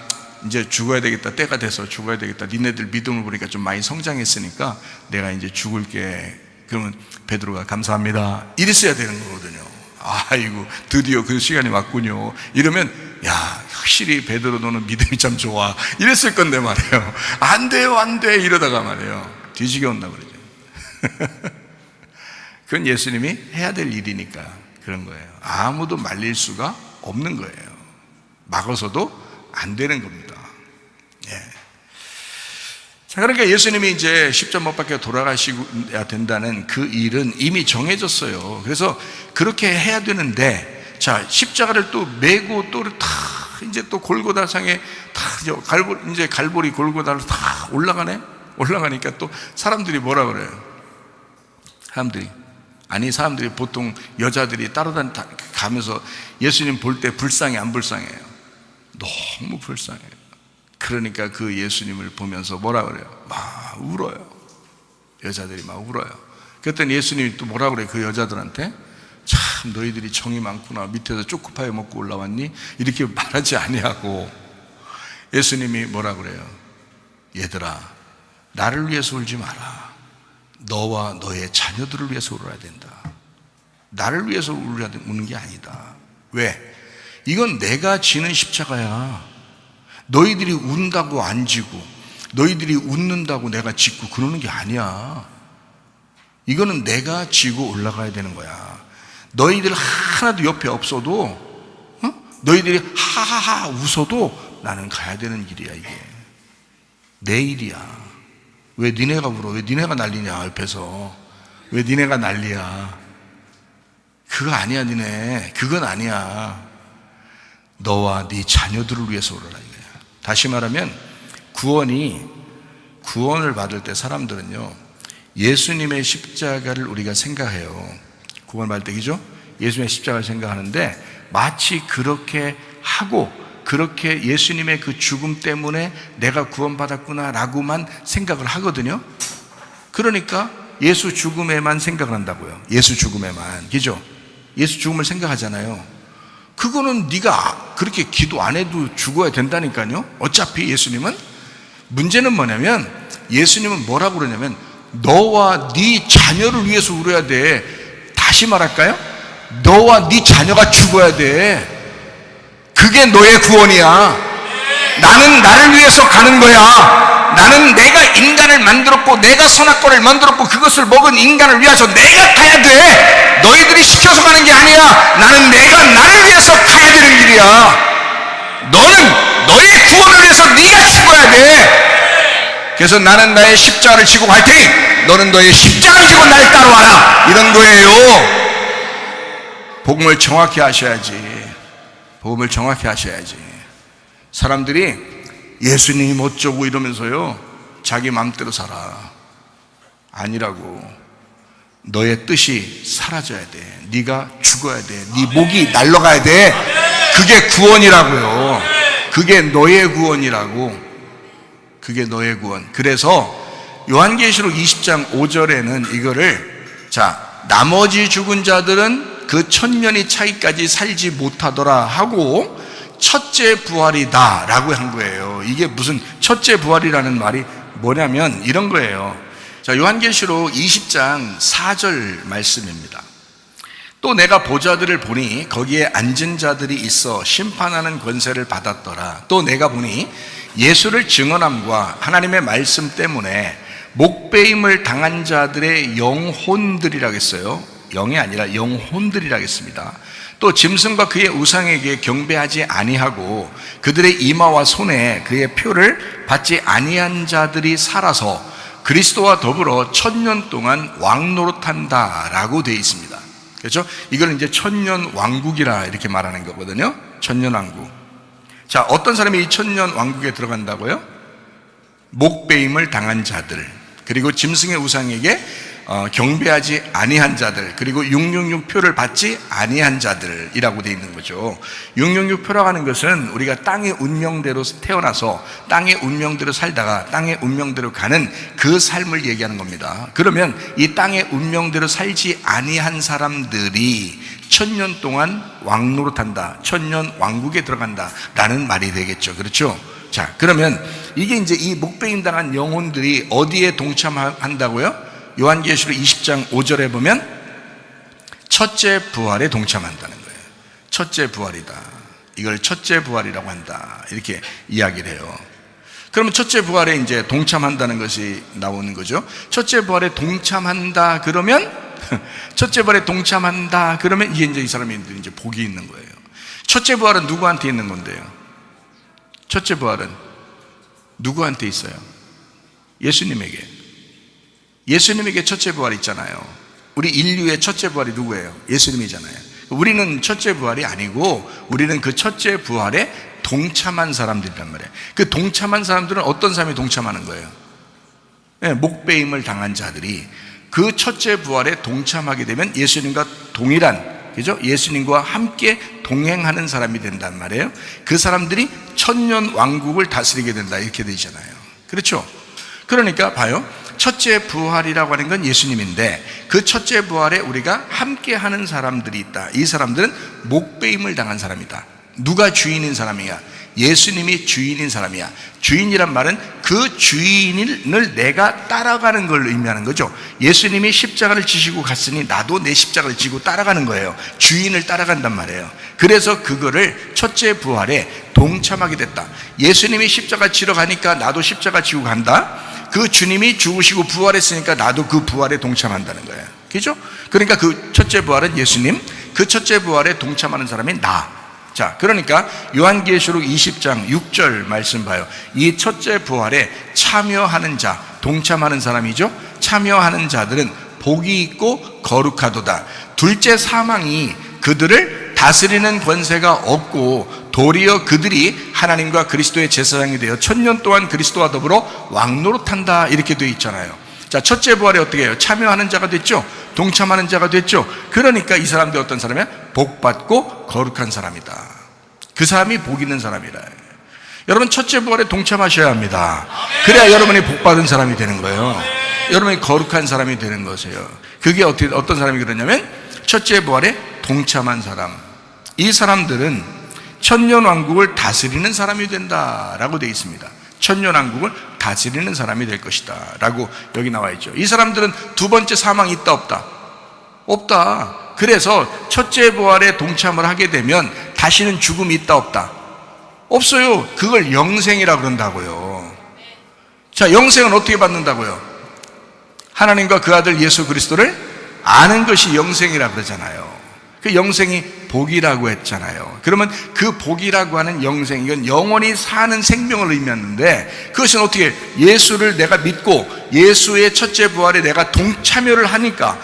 이제 죽어야 되겠다, 때가 돼서 죽어야 되겠다, 니네들 믿음을 보니까 좀 많이 성장했으니까 내가 이제 죽을게. 그러면 베드로가 감사합니다 이랬어야 되는 거거든요. 아이고 드디어 그 시간이 왔군요. 이러면 야 확실히 베드로 너는 믿음이 참 좋아 이랬을 건데 말이에요. 안 돼 이러다가 말이에요 뒤지게 온다 그러죠. 그건 예수님이 해야 될 일이니까 그런 거예요. 아무도 말릴 수가 없는 거예요. 막아서도 안 되는 겁니다. 자, 그러니까 예수님이 이제 십자가 못 박혀 돌아가셔야 된다는 그 일은 이미 정해졌어요. 그래서 그렇게 해야 되는데, 자, 십자가를 또 메고 또 다 이제 또 골고다상에 이제 갈보리 골고다를 다 올라가니까 또 사람들이 뭐라 그래요? 사람들이 보통 여자들이 가면서 예수님 볼 때 불쌍해 안 불쌍해요? 너무 불쌍해요. 그러니까 그 예수님을 보면서 뭐라 그래요? 막 울어요. 여자들이 막 울어요. 그랬더니 예수님이 또 뭐라 그래요? 그 여자들한테 참 너희들이 정이 많구나. 밑에서 초코파이 먹고 올라왔니? 이렇게 말하지 아니하고 예수님이 뭐라 그래요? 얘들아 나를 위해서 울지 마라. 너와 너의 자녀들을 위해서 울어야 된다. 나를 위해서 우는 게 아니다. 왜? 이건 내가 지는 십자가야. 너희들이 운다고 안 지고 너희들이 웃는다고 내가 짓고 그러는 게 아니야. 이거는 내가 지고 올라가야 되는 거야. 너희들 하나도 옆에 없어도 너희들이 하하하 웃어도 나는 가야 되는 길이야. 이게 내 일이야. 왜 니네가 울어? 왜 니네가 난리냐 옆에서. 왜 니네가 난리야. 그거 아니야. 니네 그건 아니야. 너와 네 자녀들을 위해서 울어라 이거야. 다시 말하면 구원을 받을 때 사람들은요 예수님의 십자가를 우리가 생각해요. 구원을 받을 때 그죠? 예수님의 십자가를 생각하는데 마치 그렇게 하고 그렇게 예수님의 그 죽음 때문에 내가 구원받았구나 라고만 생각을 하거든요. 그러니까 예수 죽음에만 생각을 한다고요. 예수 죽음에만. 그죠? 예수 죽음을 생각하잖아요. 그거는 네가 그렇게 기도 안 해도 죽어야 된다니까요. 어차피 예수님은. 문제는 뭐냐면 예수님은 뭐라고 그러냐면 너와 네 자녀를 위해서 울어야 돼. 다시 말할까요? 너와 네 자녀가 죽어야 돼. 그게 너의 구원이야. 나는 나를 위해서 가는 거야. 나는 내가 인간을 만들었고 내가 선악과를 만들었고 그것을 먹은 인간을 위해서 내가 가야 돼. 너희들이 시켜서 가는 게 아니야. 나는 내가 나를 위해서 가야 되는 길이야. 너는 너의 구원을 위해서 네 그래서 나는 나의 십자가를 지고 갈 테니 너는 너의 십자가를 지고 날 따라와라, 이런 거예요. 복음을 정확히 하셔야지. 복음을 정확히 하셔야지. 사람들이 예수님 어쩌고 이러면서요, 자기 마음대로 살아. 아니라고. 너의 뜻이 사라져야 돼. 네가 죽어야 돼. 네 목이 날아가야 돼. 그게 구원이라고요. 그게 너의 구원이라고. 그게 너의 구원. 그래서 요한계시록 20장 5절에는 이거를, 나머지 죽은 자들은 그 천년이 차기까지 살지 못하더라 하고 첫째 부활이다 라고 한 거예요. 이게 무슨 첫째 부활이라는 말이 뭐냐면 이런 거예요. 요한계시록 20장 4절 말씀입니다. 또 내가 보좌들을 보니 거기에 앉은 자들이 있어 심판하는 권세를 받았더라. 또 내가 보니 예수를 증언함과 하나님의 말씀 때문에 목배임을 당한 자들의 영혼들이라고 했어요. 영이 아니라 영혼들이라고 했습니다. 또 짐승과 그의 우상에게 경배하지 아니하고 그들의 이마와 손에 그의 표를 받지 아니한 자들이 살아서 그리스도와 더불어 1000년 동안 왕노릇한다라고 되어 있습니다. 그렇죠? 이걸 이제 천년 왕국이라 이렇게 말하는 거거든요. 천년 왕국. 어떤 사람이 이 천년 왕국에 들어간다고요? 목배임을 당한 자들, 그리고 짐승의 우상에게 경배하지 아니한 자들, 그리고 666표를 받지 아니한 자들이라고 되어 있는 거죠. 666표라고 하는 것은 우리가 땅의 운명대로 태어나서 땅의 운명대로 살다가 땅의 운명대로 가는 그 삶을 얘기하는 겁니다. 그러면 이 땅의 운명대로 살지 아니한 사람들이 1000년 동안 왕노릇한다, 1000년 왕국에 들어간다 라는 말이 되겠죠. 그렇죠? 그러면 이게 이제 이 목배임 당한 영혼들이 어디에 동참한다고요? 요한계시록 20장 5절에 보면 첫째 부활에 동참한다는 거예요. 첫째 부활이다. 이걸 첫째 부활이라고 한다. 이렇게 이야기를 해요. 그러면 첫째 부활에 이제 동참한다는 것이 나오는 거죠. 첫째 부활에 동참한다 그러면 첫째 부활에 동참한다 그러면 이게 이제 이 사람들이 이제 복이 있는 거예요. 첫째 부활은 누구한테 있는 건데요? 첫째 부활은 누구한테 있어요? 예수님에게. 예수님에게 첫째 부활이 있잖아요. 우리 인류의 첫째 부활이 누구예요? 예수님이잖아요. 우리는 첫째 부활이 아니고 우리는 그 첫째 부활에 동참한 사람들이란 말이에요. 그 동참한 사람들은 어떤 사람이 동참하는 거예요? 목배임을 당한 자들이 그 첫째 부활에 동참하게 되면 예수님과 동일한, 그죠? 예수님과 함께 동행하는 사람이 된단 말이에요. 그 사람들이 천년 왕국을 다스리게 된다 이렇게 되잖아요. 그렇죠? 그러니까 봐요. 첫째 부활이라고 하는 건 예수님인데 그 첫째 부활에 우리가 함께 하는 사람들이 있다. 이 사람들은 목배임을 당한 사람이다. 누가 주인인 사람이야? 예수님이 주인인 사람이야. 주인이란 말은 그 주인을 내가 따라가는 걸 의미하는 거죠. 예수님이 십자가를 지시고 갔으니 나도 내 십자가를 지고 따라가는 거예요. 주인을 따라간단 말이에요. 그래서 그거를 첫째 부활에 동참하게 됐다. 예수님이 십자가 지러 가니까 나도 십자가 지고 간다. 그 주님이 죽으시고 부활했으니까 나도 그 부활에 동참한다는 거예요. 그죠? 그러니까 그 첫째 부활은 예수님, 그 첫째 부활에 동참하는 사람이 나. 그러니까 요한계시록 20장 6절 말씀 봐요. 이 첫째 부활에 참여하는 자, 동참하는 사람이죠. 참여하는 자들은 복이 있고 거룩하도다. 둘째 사망이 그들을 다스리는 권세가 없고 도리어 그들이 하나님과 그리스도의 제사장이 되어 1000년 동안 그리스도와 더불어 왕노릇한다 이렇게 되어 있잖아요. 첫째 부활에 어떻게 해요? 참여하는 자가 됐죠. 동참하는 자가 됐죠. 그러니까 이 사람들이 어떤 사람이야? 복받고 거룩한 사람이다. 그 사람이 복 있는 사람이라. 여러분 첫째 부활에 동참하셔야 합니다. 그래야 여러분이 복받은 사람이 되는 거예요. 여러분이 거룩한 사람이 되는 것이에요. 그게 어떤 사람이 그러냐면 첫째 부활에 동참한 사람. 이 사람들은 천년 왕국을 다스리는 사람이 된다라고 되어 있습니다. 천년 왕국을 다스리는 사람이 될 것이다 라고 여기 나와 있죠. 이 사람들은 두 번째 사망이 있다 없다? 없다. 그래서 첫째 부활에 동참을 하게 되면 다시는 죽음이 있다 없다? 없어요. 그걸 영생이라 그런다고요. 영생은 어떻게 받는다고요? 하나님과 그 아들 예수 그리스도를 아는 것이 영생이라 그러잖아요. 그 영생이 복이라고 했잖아요. 그러면 그 복이라고 하는 영생, 이건 영원히 사는 생명을 의미하는데, 그것은 어떻게 예수를 내가 믿고 예수의 첫째 부활에 내가 동참하니까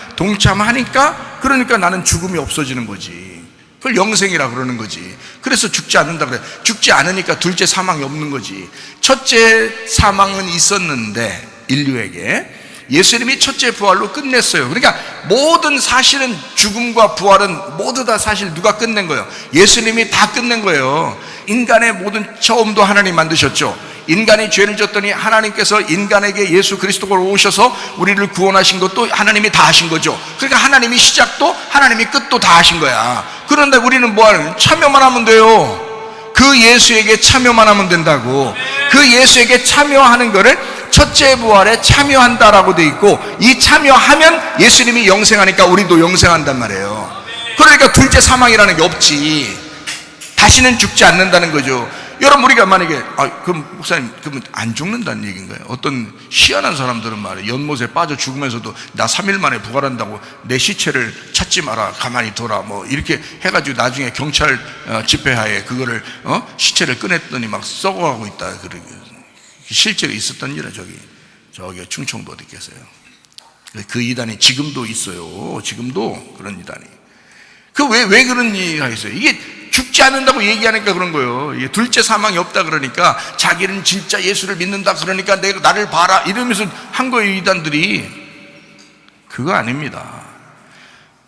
그러니까 나는 죽음이 없어지는 거지. 그걸 영생이라 그러는 거지. 그래서 죽지 않는다 그래. 죽지 않으니까 둘째 사망이 없는 거지. 첫째 사망은 있었는데 인류에게 예수님이 첫째 부활로 끝냈어요. 그러니까 모든 사실은, 죽음과 부활은 모두 다 사실 누가 끝낸 거예요? 예수님이 다 끝낸 거예요. 인간의 모든 처음도 하나님 만드셨죠. 인간이 죄를 졌더니 하나님께서 인간에게 예수 그리스도가 오셔서 우리를 구원하신 것도 하나님이 다 하신 거죠. 그러니까 하나님이 시작도 하나님이 끝도 다 하신 거야. 그런데 우리는 뭐 하는? 참여만 하면 돼요. 그 예수에게 참여만 하면 된다고. 그 예수에게 참여하는 거를 첫째 부활에 참여한다라고 돼 있고, 이 참여하면 예수님이 영생하니까 우리도 영생한단 말이에요. 그러니까 둘째 사망이라는 게 없지. 다시는 죽지 않는다는 거죠. 여러분, 우리가 만약에 그럼 목사님, 그러면 안 죽는다는 얘기인가요? 어떤 희한한 사람들은 말이에요, 연못에 빠져 죽으면서도 나 3일 만에 부활한다고 내 시체를 찾지 마라, 가만히 둬라, 뭐 이렇게 해가지고 나중에 경찰 집회하에 그거를 시체를 꺼냈더니 막 썩어가고 있다. 실제로 있었던 일이에요. 저기 충청도 어디 계세요? 그 이단이 지금도 있어요. 지금도 그런 이단이. 왜 그런 얘기가 있어요? 이게 죽지 않는다고 얘기하니까 그런 거예요. 이게 둘째 사망이 없다 그러니까, 자기는 진짜 예수를 믿는다 그러니까 내가 나를 봐라 이러면서 한 거예요, 이단들이. 그거 아닙니다.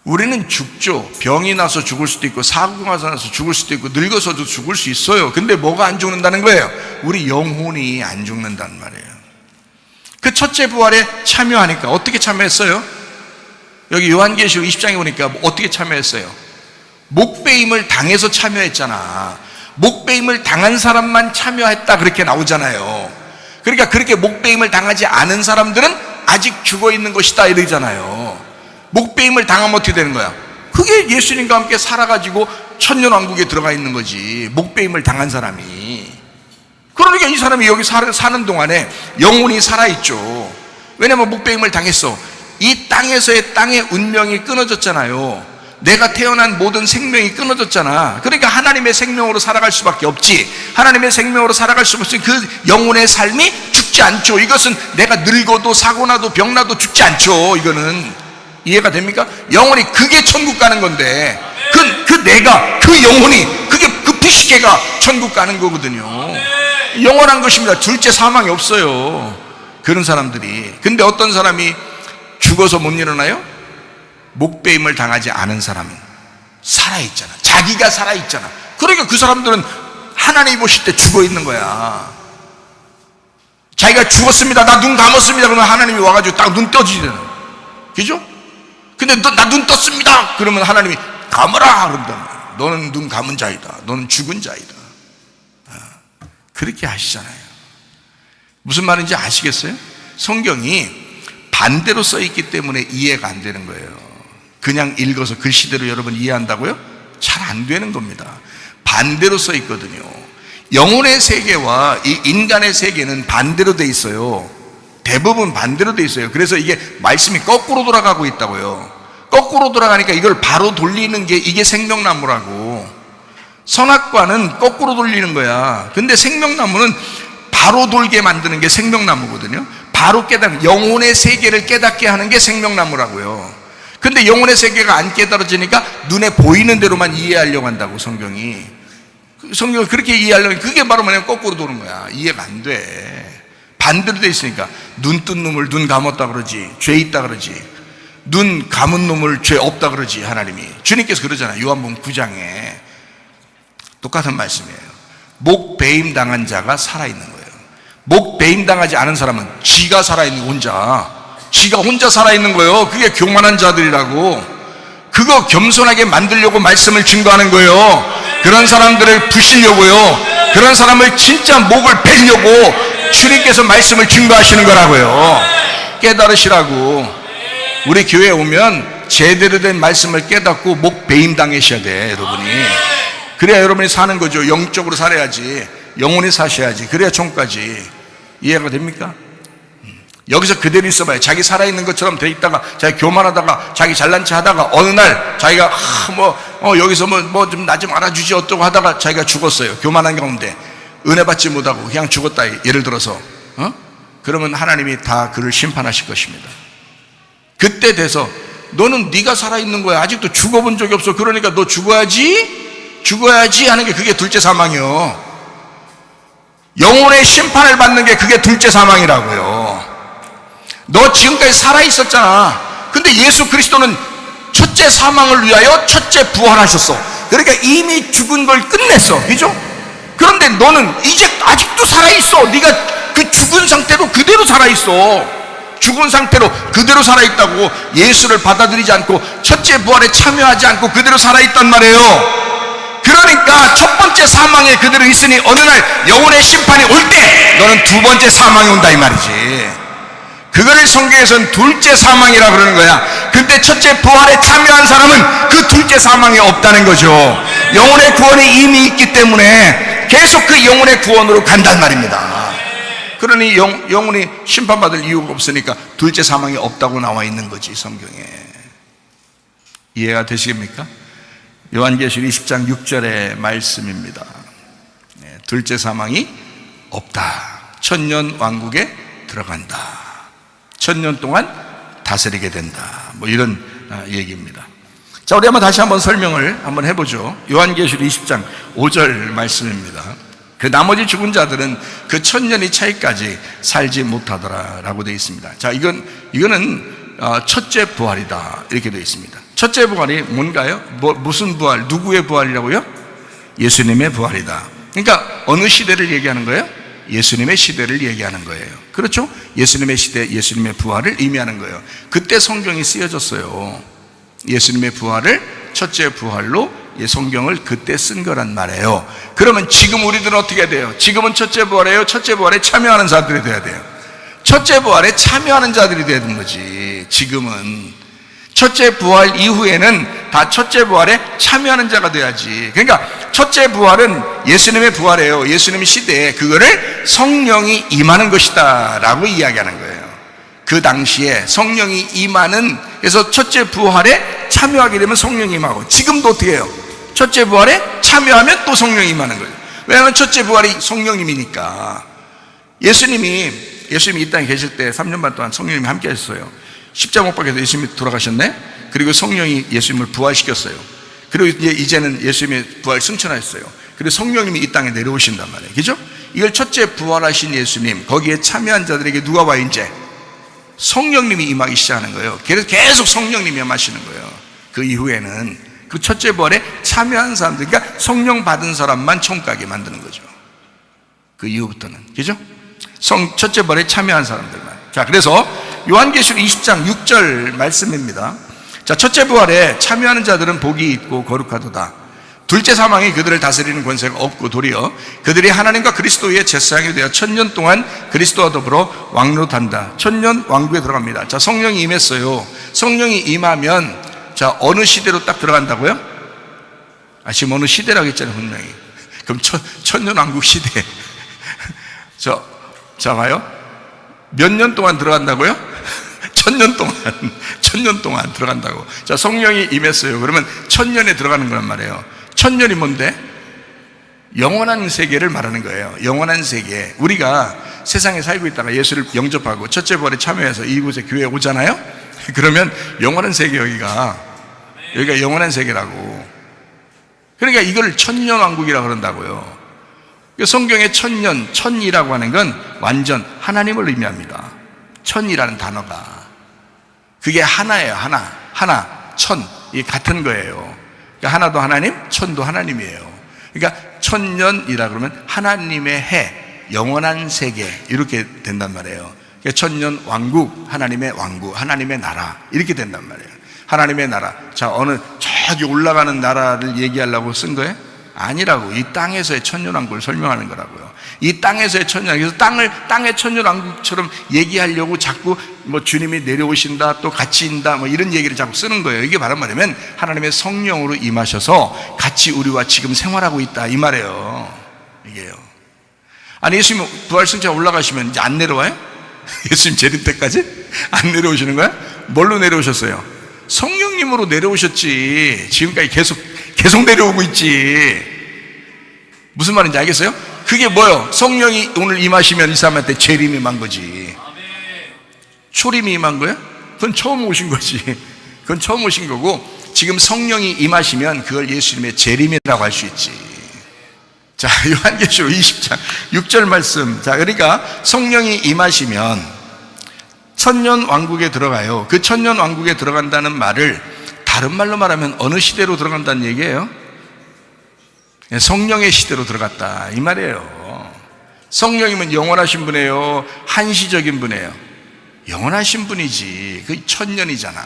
우리는 죽죠. 병이 나서 죽을 수도 있고, 사고가 나서 죽을 수도 있고, 늙어서도 죽을 수 있어요. 근데 뭐가 안 죽는다는 거예요? 우리 영혼이 안 죽는다는 말이에요. 그 첫째 부활에 참여하니까 어떻게 참여했어요? 여기 요한계시록 20장에 보니까 어떻게 참여했어요? 목배임을 당해서 참여했잖아. 목배임을 당한 사람만 참여했다 그렇게 나오잖아요. 그러니까 그렇게 목배임을 당하지 않은 사람들은 아직 죽어 있는 것이다 이러잖아요. 목배임을 당하면 어떻게 되는 거야? 그게 예수님과 함께 살아가지고 천년왕국에 들어가 있는 거지, 목배임을 당한 사람이. 그러니까 이 사람이 여기 사는 동안에 영혼이 살아있죠. 왜냐면 목배임을 당했어. 이 땅에서의 땅의 운명이 끊어졌잖아요. 내가 태어난 모든 생명이 끊어졌잖아. 그러니까 하나님의 생명으로 살아갈 수밖에 없지. 하나님의 생명으로 살아갈 수 없으니 그 영혼의 삶이 죽지 않죠. 이것은 내가 늙어도 사고나도 병나도 죽지 않죠. 이거는 이해가 됩니까? 영혼이, 그게 천국 가는 건데, 그 영혼이, 그 피식계가 천국 가는 거거든요. 영원한 것입니다. 둘째 사망이 없어요, 그런 사람들이. 근데 어떤 사람이 죽어서 못 일어나요? 목배임을 당하지 않은 사람은 살아있잖아. 자기가 살아있잖아. 그러니까 그 사람들은 하나님이 보실 때 죽어 있는 거야. 자기가 죽었습니다, 나 눈 감았습니다, 그러면 하나님이 와가지고 딱 눈 떠지잖아. 그죠? 근데 나 눈 떴습니다 그러면 하나님이 감으라 그런다. 너는 눈 감은 자이다, 너는 죽은 자이다. 그렇게 하시잖아요. 무슨 말인지 아시겠어요? 성경이 반대로 써 있기 때문에 이해가 안 되는 거예요. 그냥 읽어서 글씨대로 여러분 이해한다고요? 잘 안 되는 겁니다. 반대로 써 있거든요. 영혼의 세계와 이 인간의 세계는 반대로 돼 있어요. 대부분 반대로 돼 있어요. 그래서 이게 말씀이 거꾸로 돌아가고 있다고요. 거꾸로 돌아가니까 이걸 바로 돌리는 게 이게 생명나무라고. 선악과는 거꾸로 돌리는 거야. 근데 생명나무는 바로 돌게 만드는 게 생명나무거든요. 바로 영혼의 세계를 깨닫게 하는 게 생명나무라고요. 근데 영혼의 세계가 안 깨달아지니까 눈에 보이는 대로만 이해하려고 한다고, 성경이. 성경을 그렇게 이해하려고, 그게 바로 뭐냐면 거꾸로 도는 거야. 이해가 안 돼. 반대로 돼 있으니까. 눈 뜬 놈을 눈 감았다 그러지, 죄 있다 그러지. 눈 감은 놈을 죄 없다 그러지, 하나님이. 주님께서 그러잖아요, 요한복음 9장에. 똑같은 말씀이에요. 목배임 당한 자가 살아있는 거예요. 목배임 당하지 않은 사람은 지가 살아있는, 지가 혼자 살아있는 거예요. 그게 교만한 자들이라고. 그거 겸손하게 만들려고 말씀을 증거하는 거예요. 그런 사람들을 부시려고요. 그런 사람을 진짜 목을 베려고 주님께서 말씀을 증거하시는 거라고요. 깨달으시라고. 우리 교회에 오면 제대로 된 말씀을 깨닫고 목 배임 당하셔야 돼, 여러분이. 그래야 여러분이 사는 거죠. 영적으로 살아야지. 영혼이 사셔야지. 그래야 총까지. 이해가 됩니까? 여기서 그대로 있어봐요. 자기 살아있는 것처럼 돼 있다가, 자기 교만하다가, 자기 잘난 체 하다가, 어느 날 자기가 여기서 뭐 좀 나 좀 알아주지 어쩌고 하다가 자기가 죽었어요. 교만한 가운데 은혜 받지 못하고 그냥 죽었다, 예를 들어서. 그러면 하나님이 다 그를 심판하실 것입니다. 그때 돼서 너는 네가 살아있는 거야. 아직도 죽어본 적이 없어. 그러니까 너 죽어야지 하는 게 그게 둘째 사망이요. 영혼의 심판을 받는 게 그게 둘째 사망이라고요. 너 지금까지 살아있었잖아. 근데 예수 그리스도는 첫째 사망을 위하여 첫째 부활하셨어. 그러니까 이미 죽은 걸 끝냈어. 그죠? 그런데 너는 이제 아직도 살아있어. 네가 그 죽은 상태로 그대로 살아있어. 죽은 상태로 그대로 살아있다고 예수를 받아들이지 않고 첫째 부활에 참여하지 않고 그대로 살아있단 말이에요. 그러니까 첫 번째 사망에 그대로 있으니 어느 날 영혼의 심판이 올 때 너는 두 번째 사망이 온다 이 말이지. 그거를 성경에서는 둘째 사망이라 그러는 거야. 근데 첫째 부활에 참여한 사람은 그 둘째 사망이 없다는 거죠. 영혼의 구원이 이미 있기 때문에 계속 그 영혼의 구원으로 간단 말입니다. 그러니 영혼이 심판받을 이유가 없으니까 둘째 사망이 없다고 나와 있는 거지, 성경에. 이해가 되시겠습니까? 요한계시록 20장 6절의 말씀입니다. 둘째 사망이 없다. 천년 왕국에 들어간다. 천년 동안 다스리게 된다. 뭐 이런 얘기입니다. 자, 우리 다시 한번 설명을 한번 해보죠. 요한계시록 20장 5절 말씀입니다. 그 나머지 죽은 자들은 그 천년이 차이까지 살지 못하더라 라고 되어 있습니다. 자, 이거는 첫째 부활이다 이렇게 되어 있습니다. 첫째 부활이 뭔가요? 무슨 부활? 누구의 부활이라고요? 예수님의 부활이다. 그러니까 어느 시대를 얘기하는 거예요? 예수님의 시대를 얘기하는 거예요. 그렇죠? 예수님의 시대, 예수님의 부활을 의미하는 거예요. 그때 성경이 쓰여졌어요. 예수님의 부활을 첫째 부활로 성경을 그때 쓴 거란 말이에요. 그러면 지금 우리들은 어떻게 해야 돼요? 지금은 첫째 부활이에요. 첫째 부활에 참여하는 자들이 돼야 돼요. 첫째 부활에 참여하는 자들이 돼야 되는 거지. 지금은 첫째 부활 이후에는 다 첫째 부활에 참여하는 자가 돼야지. 그러니까 첫째 부활은 예수님의 부활이에요. 예수님 시대에 그거를 성령이 임하는 것이다 라고 이야기하는 거예요. 그 당시에 성령이 임하는, 그래서 첫째 부활에 참여하게 되면 성령이 임하고, 지금도 어떻게 해요? 첫째 부활에 참여하면 또 성령이 임하는 거예요. 왜냐하면 첫째 부활이 성령님이니까. 예수님이 이 땅에 계실 때 3년 반 동안 성령님이 함께 하셨어요. 십자가 못 박혀서 예수님이 돌아가셨네. 그리고 성령이 예수님을 부활시켰어요. 그리고 이제는 예수님의 부활 승천하셨어요. 그리고 성령님이 이 땅에 내려오신단 말이에요. 그죠? 이걸 첫째 부활하신 예수님, 거기에 참여한 자들에게 누가 와? 이제 성령님이 임하기 시작하는 거예요. 그래서 계속 성령님이 임하시는 거예요. 그 이후에는 그 첫째 부활에 참여한 사람들, 그러니까 성령 받은 사람만 천국 가게 만드는 거죠. 그 이후부터는. 그죠? 첫째 부활에 참여한 사람들만. 자, 그래서 요한계시록 20장 6절 말씀입니다. 자, 첫째 부활에 참여하는 자들은 복이 있고 거룩하도다. 둘째 사망이 그들을 다스리는 권세가 없고 도리어 그들이 하나님과 그리스도의 제사장이 되어 천년 동안 그리스도와 더불어 왕노릇한다. 천년 왕국에 들어갑니다. 자, 성령이 임했어요. 성령이 임하면, 자, 어느 시대로 딱 들어간다고요? 지금 어느 시대라고 했잖아요, 분명히. 그럼 천년 왕국 시대. 자, 봐요. 몇 년 동안 들어간다고요? 천년 동안 들어간다고. 자, 성령이 임했어요. 그러면 천년에 들어가는 거란 말이에요. 천년이 뭔데? 영원한 세계를 말하는 거예요. 영원한 세계. 우리가 세상에 살고 있다가 예수를 영접하고 첫째 부활에 참여해서 이곳에 교회에 오잖아요. 그러면 영원한 세계, 여기가 영원한 세계라고. 그러니까 이걸 천년왕국이라고 그런다고요. 성경의 천이라고 하는 건 완전 하나님을 의미합니다. 천이라는 단어가, 그게 하나예요. 하나, 천, 이 같은 거예요. 그러니까 하나도 하나님, 천도 하나님이에요. 그러니까 천년이라 그러면 하나님의 해, 영원한 세계, 이렇게 된단 말이에요. 그러니까 천년 왕국, 하나님의 왕국, 하나님의 나라, 이렇게 된단 말이에요. 하나님의 나라. 자, 어느 저기 올라가는 나라를 얘기하려고 쓴 거예요? 아니라고. 이 땅에서의 천년왕국을 설명하는 거라고요. 이 땅에서의 천년왕국. 그래서 땅의 천년왕국처럼 얘기하려고 자꾸 뭐 주님이 내려오신다, 또 같이 인다, 뭐 이런 얘기를 자꾸 쓰는 거예요. 이게 바로 뭐냐면 하나님의 성령으로 임하셔서 같이 우리와 지금 생활하고 있다, 이 말이에요. 이게요. 아니, 예수님 부활승천 올라가시면 이제 안 내려와요? 예수님 재림 때까지 안 내려오시는 거야? 뭘로 내려오셨어요? 성령님으로 내려오셨지. 지금까지 계속 내려오고 있지. 무슨 말인지 알겠어요? 그게 뭐요? 성령이 오늘 임하시면 이 사람한테 재림이 임한 거지. 초림이 임한 거야? 그건 처음 오신 거지. 그건 처음 오신 거고, 지금 성령이 임하시면 그걸 예수님의 재림이라고 할 수 있지. 자, 요한계시록 20장 6절 말씀. 자, 그러니까 성령이 임하시면 천년 왕국에 들어가요. 그 천년 왕국에 들어간다는 말을 다른 말로 말하면 어느 시대로 들어간다는 얘기예요? 성령의 시대로 들어갔다 이 말이에요. 성령이면 영원하신 분이에요? 한시적인 분이에요? 영원하신 분이지. 그 천년이잖아.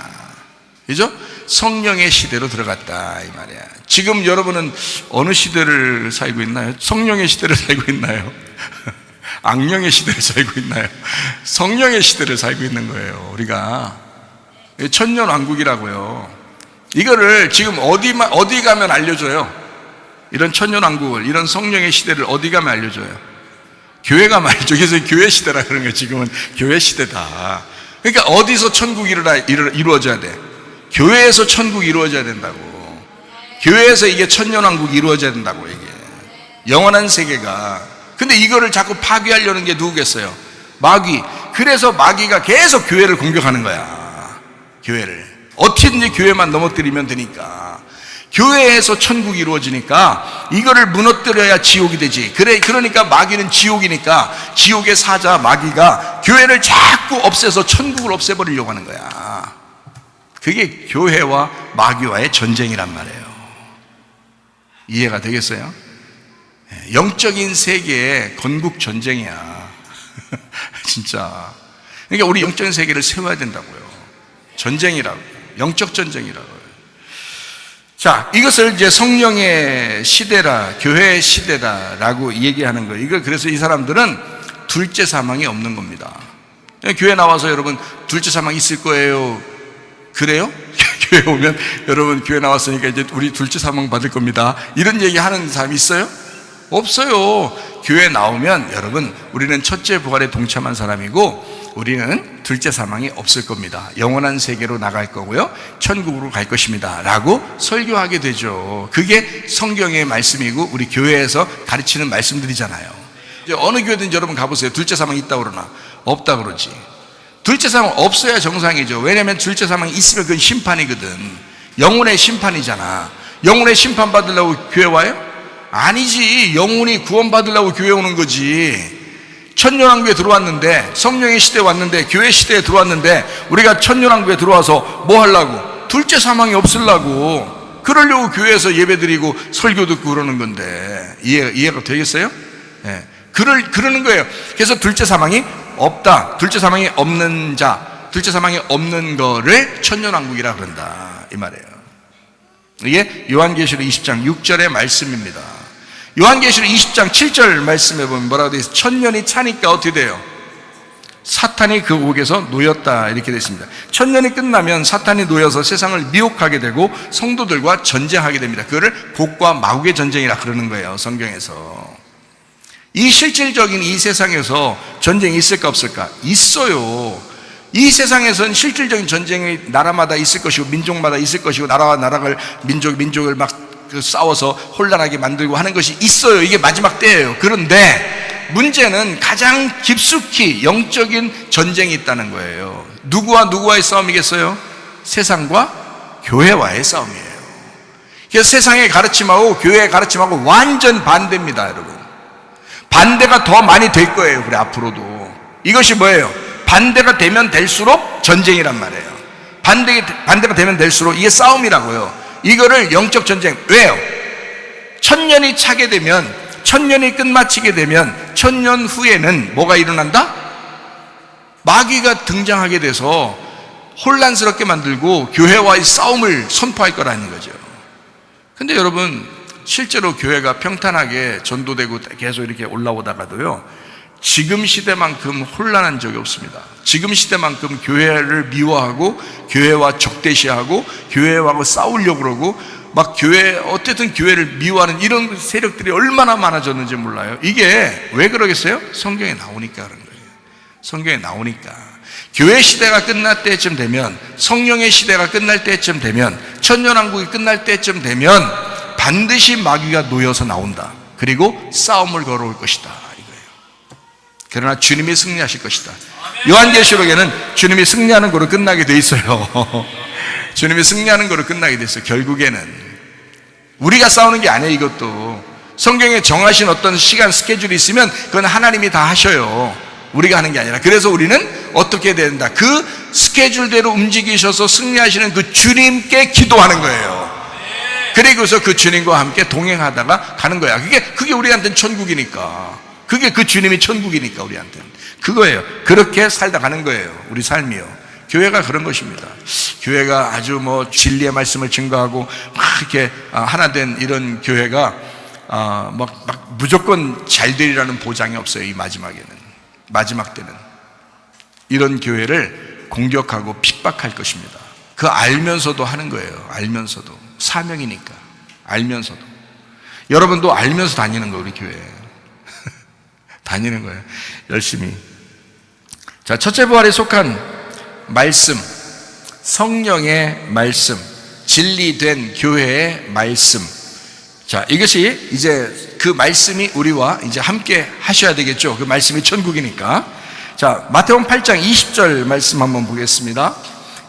그죠? 성령의 시대로 들어갔다 이 말이야. 지금 여러분은 어느 시대를 살고 있나요? 성령의 시대를 살고 있나요? 악령의 시대를 살고 있나요? 성령의 시대를 살고 있는 거예요. 우리가 천년 왕국이라고요. 이거를 지금 어디 가면 알려줘요? 이런 천년 왕국을, 이런 성령의 시대를 어디 가면 알려줘요? 교회 가면 알려줘. 그래서 교회 시대라 그런 거예요. 지금은 교회 시대다. 그러니까 어디서 천국이 이루어져야 돼? 교회에서 천국이 이루어져야 된다고. 교회에서 이게 천년왕국이 이루어져야 된다고. 이게 영원한 세계가. 근데 이거를 자꾸 파괴하려는 게 누구겠어요? 마귀. 그래서 마귀가 계속 교회를 공격하는 거야. 교회를 어떻게든지 교회만 넘어뜨리면 되니까. 교회에서 천국이 이루어지니까 이거를 무너뜨려야 지옥이 되지. 그러니까 마귀는 지옥이니까 지옥의 사자 마귀가 교회를 자꾸 없애서 천국을 없애버리려고 하는 거야. 그게 교회와 마귀와의 전쟁이란 말이에요. 이해가 되겠어요? 영적인 세계의 건국 전쟁이야. 진짜. 그러니까 우리 영적인 세계를 세워야 된다고요. 전쟁이라고. 영적 전쟁이라고요. 자, 이것을 이제 성령의 시대라, 교회의 시대다라고 얘기하는 거예요. 이거 그래서 이 사람들은 둘째 사망이 없는 겁니다. 교회 나와서 여러분 둘째 사망 있을 거예요. 그래요? 교회 오면 여러분 교회 나왔으니까 이제 우리 둘째 사망 받을 겁니다. 이런 얘기 하는 사람이 있어요? 없어요. 교회 나오면 여러분 우리는 첫째 부활에 동참한 사람이고 우리는 둘째 사망이 없을 겁니다. 영원한 세계로 나갈 거고요. 천국으로 갈 것입니다. 라고 설교하게 되죠. 그게 성경의 말씀이고 우리 교회에서 가르치는 말씀들이잖아요. 이제 어느 교회든지 여러분 가보세요. 둘째 사망이 있다고 그러나? 없다 그러지. 둘째 사망 없어야 정상이죠. 왜냐하면 둘째 사망이 있으면 그건 심판이거든. 영혼의 심판이잖아. 영혼의 심판 받으려고 교회 와요? 아니지. 영혼이 구원 받으려고 교회 오는 거지. 천년왕국에 들어왔는데, 성령의 시대에 왔는데, 교회 시대에 들어왔는데 우리가 천년왕국에 들어와서 뭐 하려고? 둘째 사망이 없으려고. 그러려고 교회에서 예배드리고 설교 듣고 그러는 건데 이해가 되겠어요? 네. 그러는 거예요. 그래서 둘째 사망이 없다. 둘째 사망이 없는 자, 둘째 사망이 없는 거를 천년왕국이라 그런다 이 말이에요. 이게 요한계시록 20장 6절의 말씀입니다. 요한계시록 20장 7절 말씀에 보면 뭐라고 되어 있어요? 천년이 차니까 어떻게 돼요? 사탄이 그 옥에서 놓였다 이렇게 되어 있습니다. 천년이 끝나면 사탄이 놓여서 세상을 미혹하게 되고 성도들과 전쟁하게 됩니다. 그거를 복과 마귀의 전쟁이라 그러는 거예요. 성경에서. 이 실질적인 이 세상에서 전쟁이 있을까 없을까? 있어요. 이 세상에서는 실질적인 전쟁이 나라마다 있을 것이고 민족마다 있을 것이고 나라와 나라를 민족을 막 싸워서 혼란하게 만들고 하는 것이 있어요. 이게 마지막 때예요. 그런데 문제는 가장 깊숙이 영적인 전쟁이 있다는 거예요. 누구와 누구와의 싸움이겠어요? 세상과 교회와의 싸움이에요. 그래서 세상의 가르침하고 교회의 가르침하고 완전 반대입니다, 여러분. 반대가 더 많이 될 거예요. 그래 앞으로도. 이것이 뭐예요? 반대가 되면 될수록 전쟁이란 말이에요. 반대가 되면 될수록 이게 싸움이라고요. 이거를 영적 전쟁. 왜요? 천년이 차게 되면, 천년이 끝마치게 되면 천년 후에는 뭐가 일어난다? 마귀가 등장하게 돼서 혼란스럽게 만들고 교회와의 싸움을 선포할 거라는 거죠. 근데 여러분 실제로 교회가 평탄하게 전도되고 계속 이렇게 올라오다가도요, 지금 시대만큼 혼란한 적이 없습니다. 지금 시대만큼 교회를 미워하고 교회와 적대시하고 교회와 싸우려고 그러고 막 어쨌든 교회를 미워하는 이런 세력들이 얼마나 많아졌는지 몰라요. 이게 왜 그러겠어요? 성경에 나오니까 그런 거예요. 성경에 나오니까. 교회 시대가 끝날 때쯤 되면, 성령의 시대가 끝날 때쯤 되면, 천년왕국이 끝날 때쯤 되면 반드시 마귀가 놓여서 나온다. 그리고 싸움을 걸어올 것이다, 이거예요. 그러나 주님이 승리하실 것이다. 요한계시록에는 주님이 승리하는 거로 끝나게 돼 있어요. 주님이 승리하는 거로 끝나게 돼 있어요. 결국에는 우리가 싸우는 게 아니에요. 이것도 성경에 정하신 어떤 시간 스케줄이 있으면 그건 하나님이 다 하셔요. 우리가 하는 게 아니라. 그래서 우리는 어떻게 해야 된다? 그 스케줄대로 움직이셔서 승리하시는 그 주님께 기도하는 거예요. 그리고서 그 주님과 함께 동행하다가 가는 거야. 그게 우리한테는 천국이니까. 그게 그 주님이 천국이니까 우리한테는. 그거예요. 그렇게 살다 가는 거예요. 우리 삶이요. 교회가 그런 것입니다. 교회가 아주 진리의 말씀을 증거하고 막 이렇게 하나 된 이런 교회가 막 무조건 잘 되리라는 보장이 없어요. 이 마지막 때는 이런 교회를 공격하고 핍박할 것입니다. 그 알면서도 하는 거예요. 알면서도 사명이니까. 알면서도 여러분도 알면서 다니는 거예요. 우리 교회 다니는 거예요. 열심히. 자, 첫째 부활에 속한 말씀, 성령의 말씀, 진리된 교회의 말씀. 자, 이것이 이제 그 말씀이 우리와 이제 함께 하셔야 되겠죠. 그 말씀이 천국이니까. 자, 마태복음 8장 20절 말씀 한번 보겠습니다.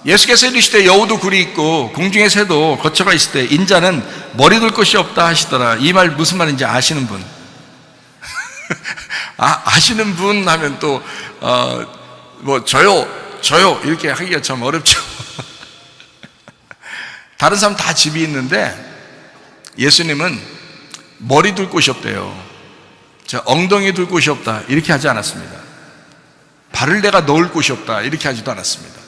예수께서 이르시되 여우도 굴이 있고 공중의 새도 거처가 있을 때 인자는 머리 둘 곳이 없다 하시더라. 이 말 무슨 말인지 아시는 분? 아시는 분 하면 또 저요 이렇게 하기가 참 어렵죠. 다른 사람 다 집이 있는데 예수님은 머리 둘 곳이 없대요. 엉덩이 둘 곳이 없다 이렇게 하지 않았습니다. 발을 내가 넣을 곳이 없다 이렇게 하지도 않았습니다.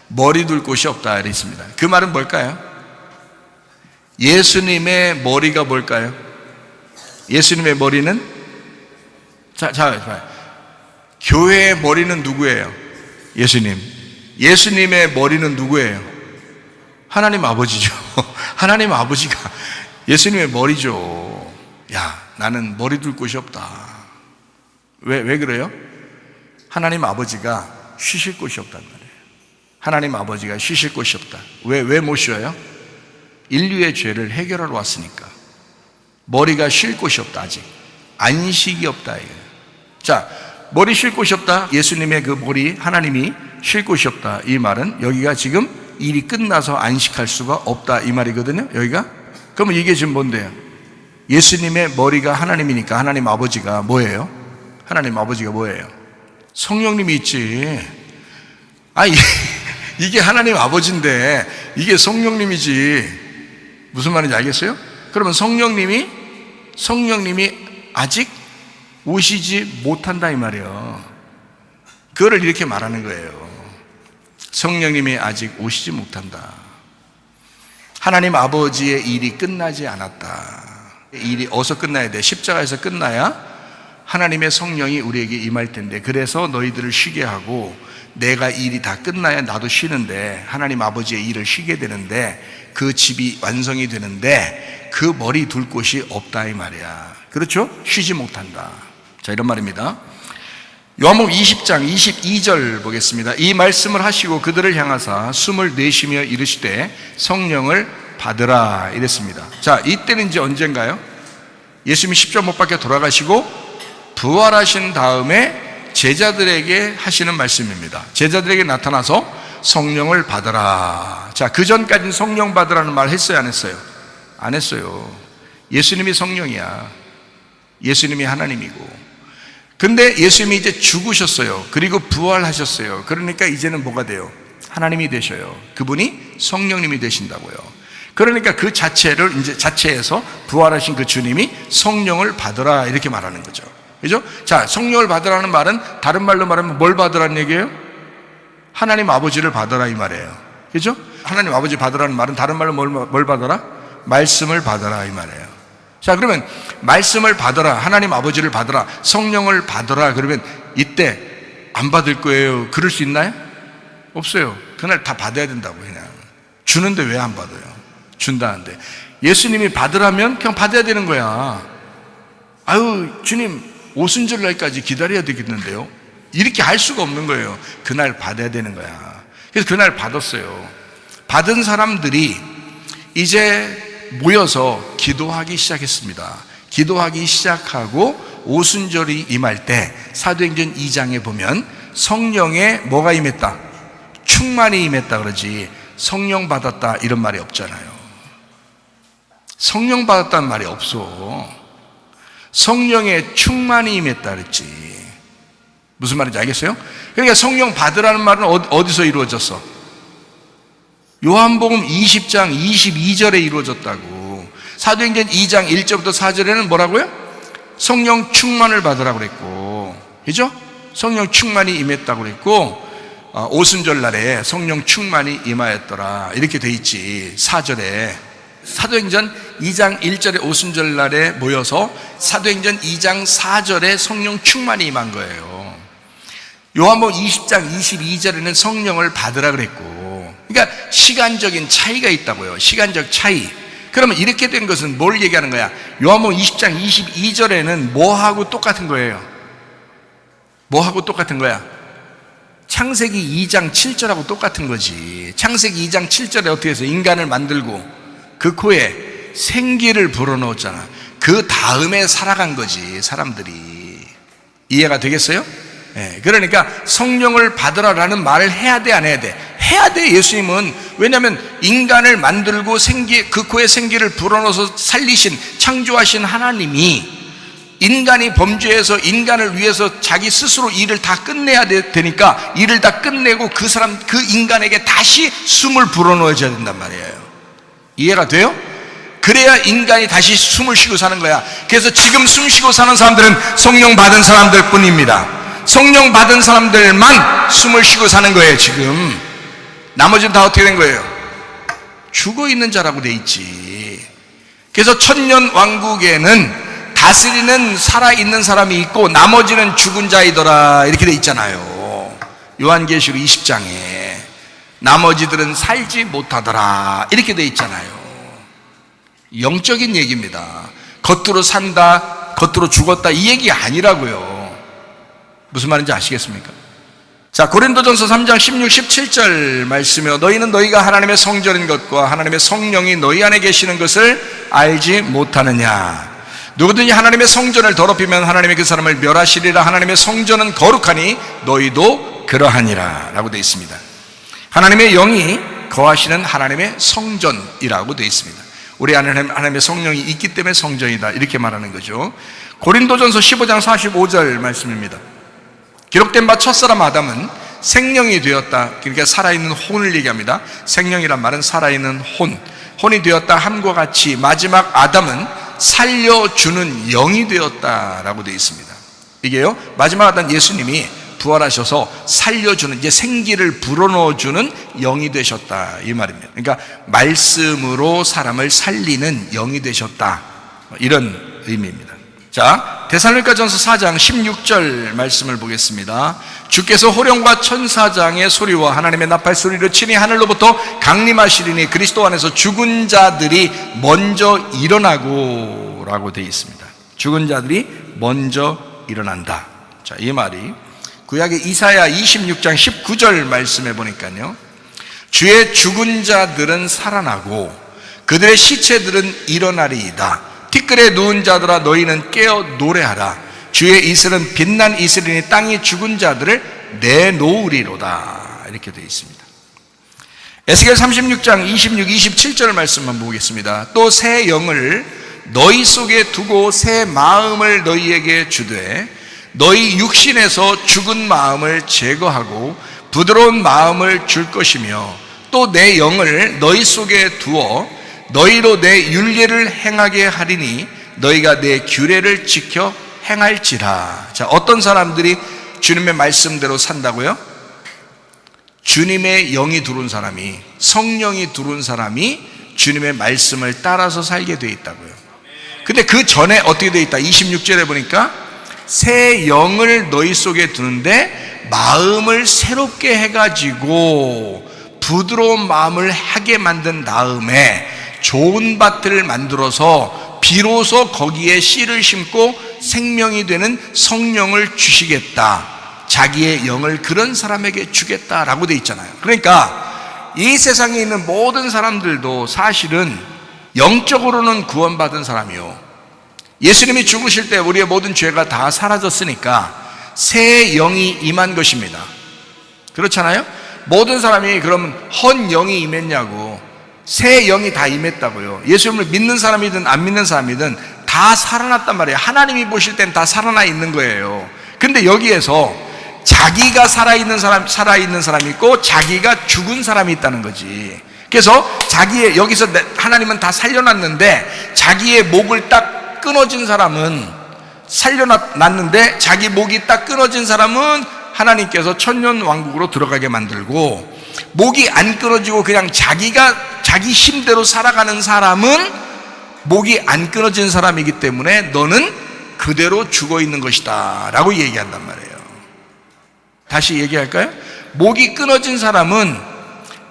머리 둘 곳이 없다 이랬습니다. 그 말은 뭘까요? 예수님의 머리가 뭘까요? 예수님의 머리는 교회의 머리는 누구예요? 예수님. 예수님의 머리는 누구예요? 하나님 아버지죠. 하나님 아버지가 예수님의 머리죠. 야, 나는 머리 둘 곳이 없다. 왜 그래요? 하나님 아버지가 쉬실 곳이 없단 말이에요. 하나님 아버지가 쉬실 곳이 없다. 왜 못 쉬어요? 인류의 죄를 해결하러 왔으니까. 머리가 쉴 곳이 없다. 아직 안식이 없다 이거예요. 자, 머리 쉴 곳이 없다. 예수님의 그 머리 하나님이 쉴 곳이 없다. 이 말은 여기가 지금 일이 끝나서 안식할 수가 없다 이 말이거든요. 여기가. 그러면 이게 지금 뭔데요? 예수님의 머리가 하나님이니까 하나님 아버지가 뭐예요? 하나님 아버지가 뭐예요? 성령님이 있지. 이게 하나님 아버지인데 이게 성령님이지. 무슨 말인지 알겠어요? 그러면 성령님이 아직 오시지 못한다 이 말이에요. 그거를 이렇게 말하는 거예요. 성령님이 아직 오시지 못한다. 하나님 아버지의 일이 끝나지 않았다. 일이 어디서 끝나야 돼? 십자가에서 끝나야 하나님의 성령이 우리에게 임할 텐데, 그래서 너희들을 쉬게 하고 내가 일이 다 끝나야 나도 쉬는데, 하나님 아버지의 일을 쉬게 되는데 그 집이 완성이 되는데 그 머리 둘 곳이 없다 이 말이야. 그렇죠? 쉬지 못한다. 자, 이런 말입니다. 요한복음 20장 22절 보겠습니다. 이 말씀을 하시고 그들을 향하사 숨을 내쉬며 이르시되 성령을 받으라 이랬습니다. 자, 이때는 이제 언젠가요? 예수님이 십자가 못 박혀 돌아가시고 부활하신 다음에 제자들에게 하시는 말씀입니다. 제자들에게 나타나서 성령을 받으라. 자, 그 전까지는 성령 받으라는 말 했어요, 안 했어요? 안 했어요. 예수님이 성령이야. 예수님이 하나님이고. 근데 예수님이 이제 죽으셨어요. 그리고 부활하셨어요. 그러니까 이제는 뭐가 돼요? 하나님이 되셔요. 그분이 성령님이 되신다고요. 그러니까 그 자체에서 부활하신 그 주님이 성령을 받으라 이렇게 말하는 거죠. 그죠? 자, 성령을 받으라는 말은 다른 말로 말하면 뭘 받으라는 얘기예요? 하나님 아버지를 받으라 이 말이에요. 그죠? 하나님 아버지 받으라는 말은 다른 말로 뭘 받아라? 말씀을 받으라 이 말이에요. 자, 그러면 말씀을 받으라, 하나님 아버지를 받으라, 성령을 받으라. 그러면 이때 안 받을 거예요, 그럴 수 있나요? 없어요. 그날 다 받아야 된다고. 그냥 주는데 왜 안 받아요? 준다는데. 예수님이 받으라면 그냥 받아야 되는 거야. 아유, 주님 오순절 날까지 기다려야 되겠는데요? 이렇게 할 수가 없는 거예요. 그날 받아야 되는 거야. 그래서 그날 받았어요. 받은 사람들이 이제 모여서 기도하기 시작했습니다. 기도하기 시작하고 오순절이 임할 때 사도행전 2장에 보면 성령에 뭐가 임했다? 충만이 임했다 그러지 성령 받았다 이런 말이 없잖아요. 성령 받았다는 말이 없어. 성령에 충만이 임했다 그랬지. 무슨 말인지 알겠어요? 그러니까 성령 받으라는 말은 어디서 이루어졌어? 요한복음 20장 22절에 이루어졌다고. 사도행전 2장 1절부터 4절에는 뭐라고요? 성령 충만을 받으라고 그랬고, 그죠? 성령 충만이 임했다고 그랬고, 오순절 날에 성령 충만이 임하였더라 이렇게 돼 있지. 4절에 사도행전 2장 1절에 오순절 날에 모여서 사도행전 2장 4절에 성령 충만이 임한 거예요. 요한복음 20장 22절에는 성령을 받으라 그랬고, 그러니까 시간적인 차이가 있다고요. 시간적 차이. 그러면 이렇게 된 것은 뭘 얘기하는 거야? 요한복음 20장 22절에는 뭐하고 똑같은 거예요? 뭐하고 똑같은 거야? 창세기 2장 7절하고 똑같은 거지. 창세기 2장 7절에 어떻게 해서 인간을 만들고 그 코에 생기를 불어넣었잖아. 그 다음에 살아간 거지, 사람들이. 이해가 되겠어요? 네, 그러니까 성령을 받으라라는 말을 해야 돼, 안 해야 돼? 해야 돼, 예수님은. 왜냐하면 인간을 만들고 그 코에 생기를 불어넣어서 살리신, 창조하신 하나님이 인간이 범죄해서 인간을 위해서 자기 스스로 일을 다 끝내야 되니까 일을 다 끝내고 그 인간에게 다시 숨을 불어넣어줘야 된단 말이에요. 이해가 돼요? 그래야 인간이 다시 숨을 쉬고 사는 거야. 그래서 지금 숨 쉬고 사는 사람들은 성령 받은 사람들 뿐입니다. 성령 받은 사람들만 숨을 쉬고 사는 거예요. 지금 나머지는 다 어떻게 된 거예요? 죽어 있는 자라고 돼 있지. 그래서 천년 왕국에는 다스리는 살아있는 사람이 있고 나머지는 죽은 자이더라 이렇게 돼 있잖아요. 요한계시록 20장에 나머지들은 살지 못하더라 이렇게 돼 있잖아요. 영적인 얘기입니다. 겉으로 산다, 겉으로 죽었다 이 얘기 아니라고요. 무슨 말인지 아시겠습니까? 자, 고린도전서 3장 16, 17절 말씀이요. 너희는 너희가 하나님의 성전인 것과 하나님의 성령이 너희 안에 계시는 것을 알지 못하느냐. 누구든지 하나님의 성전을 더럽히면 하나님의 그 사람을 멸하시리라. 하나님의 성전은 거룩하니 너희도 그러하니라 라고 되어 있습니다. 하나님의 영이 거하시는 하나님의 성전이라고 되어 있습니다. 우리 안에 하나님의 성령이 있기 때문에 성전이다 이렇게 말하는 거죠. 고린도전서 15장 45절 말씀입니다. 기록된 바 첫사람 아담은 생명이 되었다. 그러니까 살아있는 혼을 얘기합니다. 생명이란 말은 살아있는 혼이 되었다 함과 같이 마지막 아담은 살려주는 영이 되었다라고 되어 있습니다. 이게요, 마지막 아담 예수님이 부활하셔서 살려주는, 이제 생기를 불어넣어주는 영이 되셨다 이 말입니다. 그러니까 말씀으로 사람을 살리는 영이 되셨다 이런 의미입니다. 자, 데살로니가전서 4장 16절 말씀을 보겠습니다. 주께서 호령과 천사장의 소리와 하나님의 나팔 소리를 치니 하늘로부터 강림하시리니 그리스도 안에서 죽은 자들이 먼저 일어나고 라고 되어 있습니다. 죽은 자들이 먼저 일어난다. 자, 이 말이 구약의 이사야 26장 19절 말씀해 보니까요, 주의 죽은 자들은 살아나고 그들의 시체들은 일어나리이다. 티끌에 누운 자들아 너희는 깨어 노래하라. 주의 이슬은 빛난 이슬이니 땅이 죽은 자들을 내놓으리로다 이렇게 되어 있습니다. 에스겔 36장 26, 27절 말씀만 보겠습니다. 또 새 영을 너희 속에 두고 새 마음을 너희에게 주되 너희 육신에서 죽은 마음을 제거하고 부드러운 마음을 줄 것이며 또 내 영을 너희 속에 두어 너희로 내 율례를 행하게 하리니 너희가 내 규례를 지켜 행할지라. 자, 어떤 사람들이 주님의 말씀대로 산다고요? 주님의 영이 들어온 사람이, 성령이 들어온 사람이 주님의 말씀을 따라서 살게 되어 있다고요. 근데 그 전에 어떻게 되어 있다? 26절에 보니까 새 영을 너희 속에 두는데 마음을 새롭게 해가지고 부드러운 마음을 하게 만든 다음에 좋은 밭을 만들어서 비로소 거기에 씨를 심고 생명이 되는 성령을 주시겠다. 자기의 영을 그런 사람에게 주겠다라고 돼 있잖아요. 그러니까 이 세상에 있는 모든 사람들도 사실은 영적으로는 구원받은 사람이요, 예수님이 죽으실 때 우리의 모든 죄가 다 사라졌으니까 새 영이 임한 것입니다. 그렇잖아요? 모든 사람이 그러면 헌 영이 임했냐고, 새 영이 다 임했다고요. 예수님을 믿는 사람이든 안 믿는 사람이든 다 살아났단 말이에요. 하나님이 보실 땐 다 살아나 있는 거예요. 근데 여기에서 자기가 살아있는 사람이 있고 자기가 죽은 사람이 있다는 거지. 그래서 여기서 하나님은 다 살려놨는데 자기의 목을 딱 끊어진 사람은, 살려놨는데 자기 목이 딱 끊어진 사람은 하나님께서 천년 왕국으로 들어가게 만들고, 목이 안 끊어지고 그냥 자기 힘대로 살아가는 사람은 목이 안 끊어진 사람이기 때문에 너는 그대로 죽어 있는 것이다 라고 얘기한단 말이에요. 다시 얘기할까요? 목이 끊어진 사람은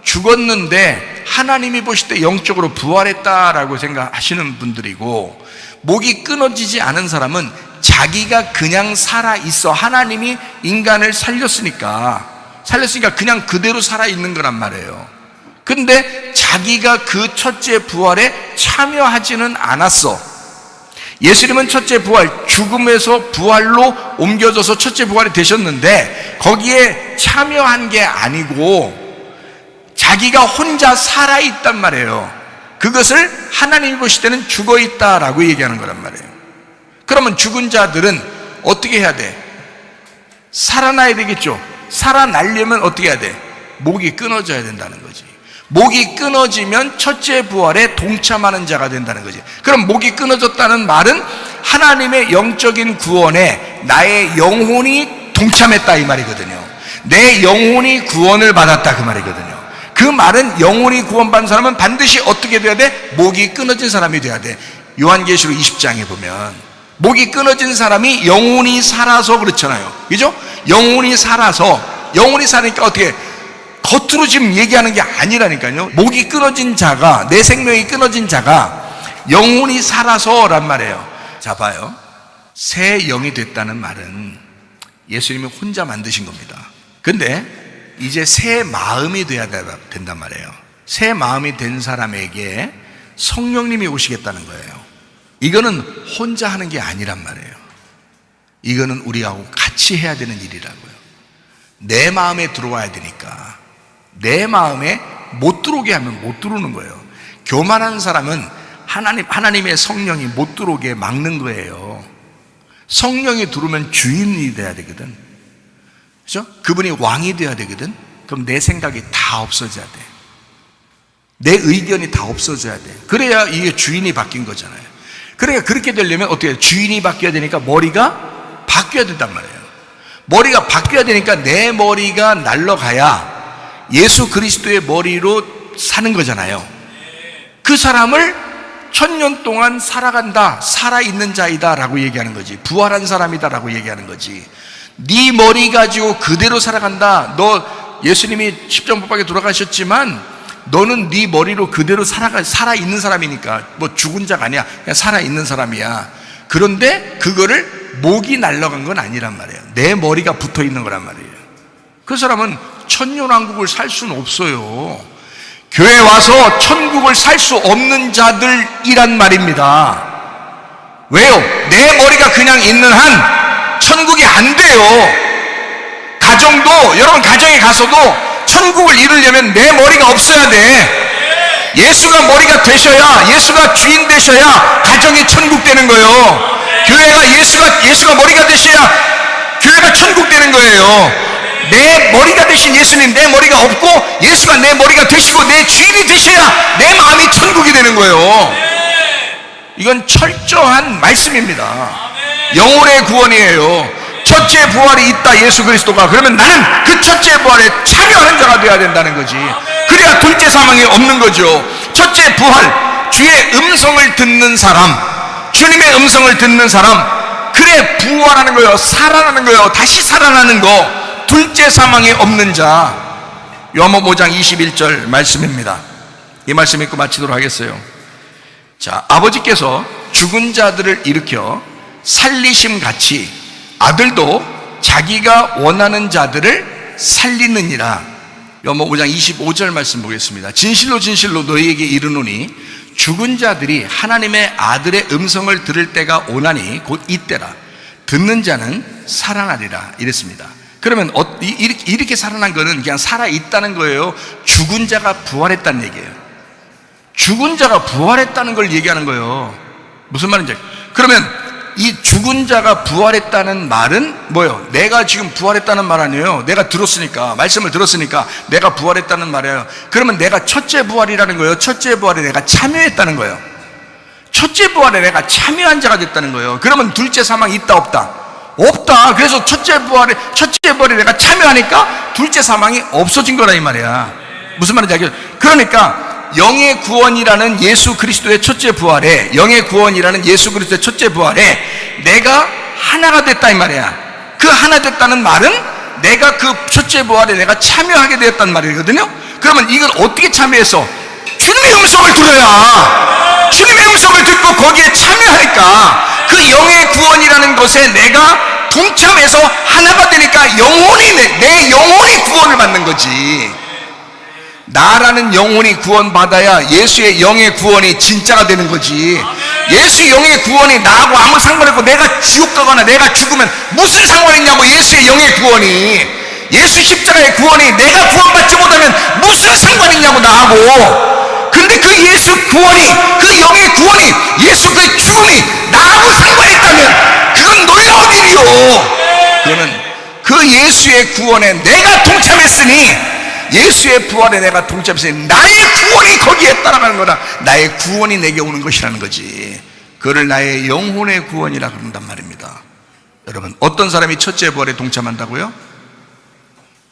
죽었는데 하나님이 보실 때 영적으로 부활했다라고 생각하시는 분들이고, 목이 끊어지지 않은 사람은 자기가 그냥 살아있어. 하나님이 인간을 살렸으니까 그냥 그대로 살아있는 거란 말이에요. 근데 자기가 그 첫째 부활에 참여하지는 않았어. 예수님은 첫째 부활, 죽음에서 부활로 옮겨져서 첫째 부활이 되셨는데 거기에 참여한 게 아니고 자기가 혼자 살아있단 말이에요. 그것을 하나님이 보실 때는 죽어있다라고 얘기하는 거란 말이에요. 그러면 죽은 자들은 어떻게 해야 돼? 살아나야 되겠죠. 살아나려면 어떻게 해야 돼? 목이 끊어져야 된다는 거지. 목이 끊어지면 첫째 부활에 동참하는 자가 된다는 거지. 그럼 목이 끊어졌다는 말은 하나님의 영적인 구원에 나의 영혼이 동참했다 이 말이거든요. 내 영혼이 구원을 받았다 그 말이거든요. 그 말은 영혼이 구원받은 사람은 반드시 어떻게 돼야 돼? 목이 끊어진 사람이 돼야 돼. 요한계시록 20장에 보면 목이 끊어진 사람이 영혼이 살아서 그렇잖아요. 그죠? 영혼이 살아니까 어떻게 겉으로 지금 얘기하는 게 아니라니까요. 목이 끊어진 자가, 내 생명이 끊어진 자가 영혼이 살아서란 말이에요. 자, 봐요. 새 영이 됐다는 말은 예수님이 혼자 만드신 겁니다. 근데 이제 새 마음이 돼야 된단 말이에요. 새 마음이 된 사람에게 성령님이 오시겠다는 거예요. 이거는 혼자 하는 게 아니란 말이에요. 이거는 우리하고 같이 해야 되는 일이라고요. 내 마음에 들어와야 되니까. 내 마음에 못 들어오게 하면 못 들어오는 거예요. 교만한 사람은 하나님의 성령이 못 들어오게 막는 거예요. 성령이 들어오면 주인이 돼야 되거든. 그죠? 그분이 왕이 돼야 되거든. 그럼 내 생각이 다 없어져야 돼. 내 의견이 다 없어져야 돼. 그래야 이게 주인이 바뀐 거잖아요. 그러니까 그렇게 되려면 어떻게 해요? 주인이 바뀌어야 되니까 머리가 바뀌어야 된단 말이에요. 머리가 바뀌어야 되니까 내 머리가 날아가야 예수 그리스도의 머리로 사는 거잖아요. 그 사람을 천년 동안 살아간다, 살아있는 자이다 라고 얘기하는 거지. 부활한 사람이다 라고 얘기하는 거지. 네 머리 가지고 그대로 살아간다. 너 예수님이 십자가에 돌아가셨지만 너는 네 머리로 그대로 살아있는 사람이니까, 뭐 죽은 자가 아니야. 그냥 살아있는 사람이야. 그런데 그거를 목이 날아간 건 아니란 말이에요. 내 머리가 붙어 있는 거란 말이에요. 그 사람은 천년왕국을 살 수는 없어요. 교회 와서 천국을 살 수 없는 자들이란 말입니다. 왜요? 내 머리가 그냥 있는 한 천국이 안 돼요. 여러분 가정에 가서도 천국을 이루려면 내 머리가 없어야 돼. 예수가 머리가 되셔야, 예수가 주인 되셔야 가정이 천국 되는 거예요. 예수가 머리가 되셔야 교회가 천국 되는 거예요. 내 머리가 되신 예수님, 내 머리가 없고 예수가 내 머리가 되시고 내 주인이 되셔야 내 마음이 천국이 되는 거예요. 이건 철저한 말씀입니다. 영혼의 구원이에요. 첫째 부활이 있다 예수 그리스도가. 그러면 나는 그 첫째 부활에 참여하는 자가 되어야 된다는 거지. 그래야 둘째 사망이 없는 거죠. 첫째 부활, 주의 음성을 듣는 사람, 주님의 음성을 듣는 사람, 그래 부활하는 거예요. 살아나는 거예요. 다시 살아나는 거. 둘째 사망이 없는 자. 요한복음 5장 21절 말씀입니다. 이 말씀 읽고 마치도록 하겠어요. 자, 아버지께서 죽은 자들을 일으켜 살리심 같이 아들도 자기가 원하는 자들을 살리느니라. 요한복음 5장 25절 말씀 보겠습니다. 진실로 진실로 너희에게 이르노니 죽은 자들이 하나님의 아들의 음성을 들을 때가 오나니 곧 이때라. 듣는 자는 살아나리라 이랬습니다. 그러면 이렇게 살아난 거는 그냥 살아있다는 거예요? 죽은 자가 부활했다는 얘기예요. 죽은 자가 부활했다는 걸 얘기하는 거예요. 무슨 말인지. 그러면 이 죽은 자가 부활했다는 말은 뭐예요? 내가 지금 부활했다는 말 아니에요. 내가 들었으니까, 말씀을 들었으니까 내가 부활했다는 말이에요. 그러면 내가 첫째 부활이라는 거예요. 첫째 부활에 내가 참여했다는 거예요. 첫째 부활에 내가 참여한 자가 됐다는 거예요. 그러면 둘째 사망이 있다 없다? 없다. 그래서 첫째 부활에 내가 참여하니까 둘째 사망이 없어진 거라 이 말이야. 무슨 말인지 알겠죠? 그러니까 영의 구원이라는 예수 그리스도의 첫째 부활에, 영의 구원이라는 예수 그리스도의 첫째 부활에 내가 하나가 됐다 이 말이야. 그 하나 됐다는 말은 내가 그 첫째 부활에 내가 참여하게 되었단 말이거든요. 그러면 이걸 어떻게 참여했어? 주님의 음성을 들어야, 주님의 음성을 듣고 거기에 참여하니까 그 영의 구원이라는 것에 내가 동참해서 하나가 되니까 내 영혼이 구원을 받는 거지. 나라는 영혼이 구원받아야 예수의 영의 구원이 진짜가 되는 거지. 예수의 영의 구원이 나하고 아무 상관없고 내가 지옥 가거나 내가 죽으면 무슨 상관이 있냐고. 예수의 영의 구원이, 예수 십자가의 구원이 내가 구원받지 못하면 무슨 상관이 있냐고 나하고. 근데 그 예수 구원이, 그 영의 구원이, 예수 그 죽음이 나하고 상관이 있다면 그건 놀라운 일이요. 그러면 그 예수의 구원에 내가 동참했으니, 예수의 부활에 내가 동참했으니 나의 구원이 거기에 따라가는 거다. 나의 구원이 내게 오는 것이라는 거지. 그를 나의 영혼의 구원이라 그런단 말입니다. 여러분, 어떤 사람이 첫째 부활에 동참한다고요?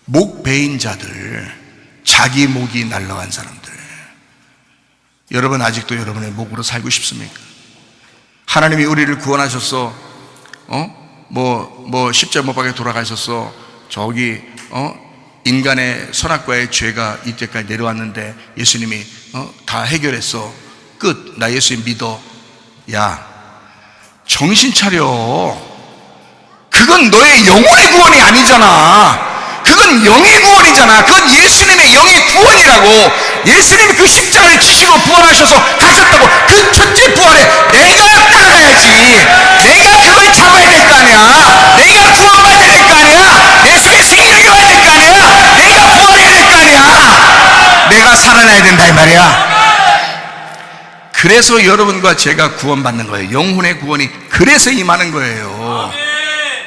목 베인 자들, 자기 목이 날라간 사람들. 여러분 아직도 여러분의 목으로 살고 싶습니까? 하나님이 우리를 구원하셨어. 십자가 못 박혀 돌아가셨어. 저기 인간의 선악과의 죄가 이때까지 내려왔는데 예수님이 다 해결했어. 끝. 나 예수님 믿어. 야, 정신 차려. 그건 너의 영혼의 구원이 아니잖아. 그건 영의 구원이잖아. 그건 예수님의 영의 구원이라고. 예수님이 그 십자가를 지시고 부활하셔서 가셨다고. 그 첫째 부활에 내가 따라가야지. 내가 그걸 잡아야 될 거 아니야. 내가 구원받아야 될 거 아니야. 내 속에 생명이 와야 될 거 아니야. 내가 부활해야 될 거 아니야. 내가 살아나야 된다 이 말이야. 그래서 여러분과 제가 구원받는 거예요. 영혼의 구원이 그래서 임하는 거예요.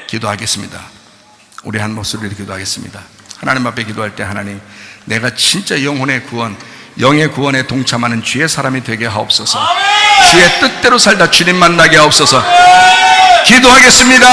기도하겠습니다. 우리 한 목소리로 기도하겠습니다. 하나님 앞에 기도할 때, 하나님, 내가 진짜 영혼의 구원, 영의 구원에 동참하는 주의 사람이 되게 하옵소서. 주의 뜻대로 살다 주님 만나게 하옵소서. 기도하겠습니다.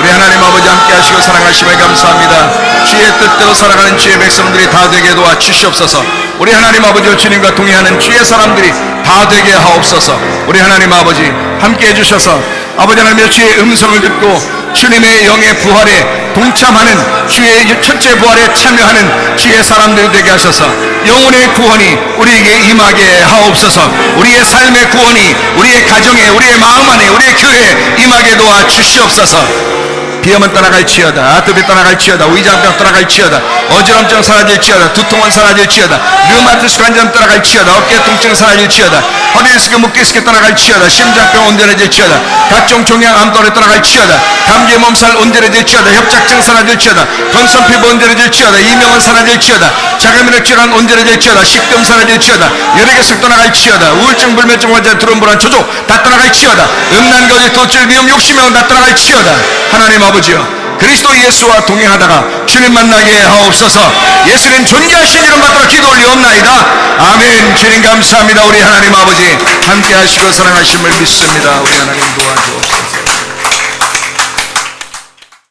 우리 하나님 아버지 함께 하시고 사랑하심에 감사합니다. 주의 뜻대로 살아가는 주의 백성들이 다 되게 도와 주시옵소서. 우리 하나님 아버지와 주님과 동행하는 주의 사람들이 다 되게 하옵소서. 우리 하나님 아버지 함께 해주셔서 아버지 하나님의 주의 음성을 듣고 주님의 영의 부활에 동참하는, 주의 첫째 부활에 참여하는 주의 사람들이 되게 하셔서 영혼의 구원이 우리에게 임하게 하옵소서. 우리의 삶의 구원이 우리의 가정에, 우리의 마음 안에, 우리의 교회에 임하게 도와 주시옵소서. 비염은 떠나갈지어다, 아토피 떠나갈지어다, 위장병 떠나갈지어다, 어지럼증 사라질지어다, 두통은 사라질지어다, 류마티스 관절 떠나갈지어다, 어깨 통증 사라질지어다, 허리 디스크, 목 디스크 떠나갈지어다, 심장병 온전해질지어다, 각종 종양 암도래 떠나갈지어다, 감기 몸살 온전해질지어다, 협착증 사라질지어다, 건선 피부 온전해질지어다, 이명은 사라질지어다, 자가면역 질환 온전해질지어다, 식도염 사라질지어다, 혈액에서 떠나갈지어다, 우울증, 불면증 환자, 두런불안, 조족 다 떠나갈지어다, 음란, 거짓, 도출, 미움, 욕심병 다 떠나갈지어다. 하나님 아버지여, 그리스도 예수와 동행하다가 주님 만나게 하옵소서. 예수님 존귀하신 이름 받들어 기도 올리옵나이다. 아멘. 주님 감사합니다. 우리 하나님 아버지 함께 하시고 사랑하심을 믿습니다. 우리 하나님 도와주옵소서.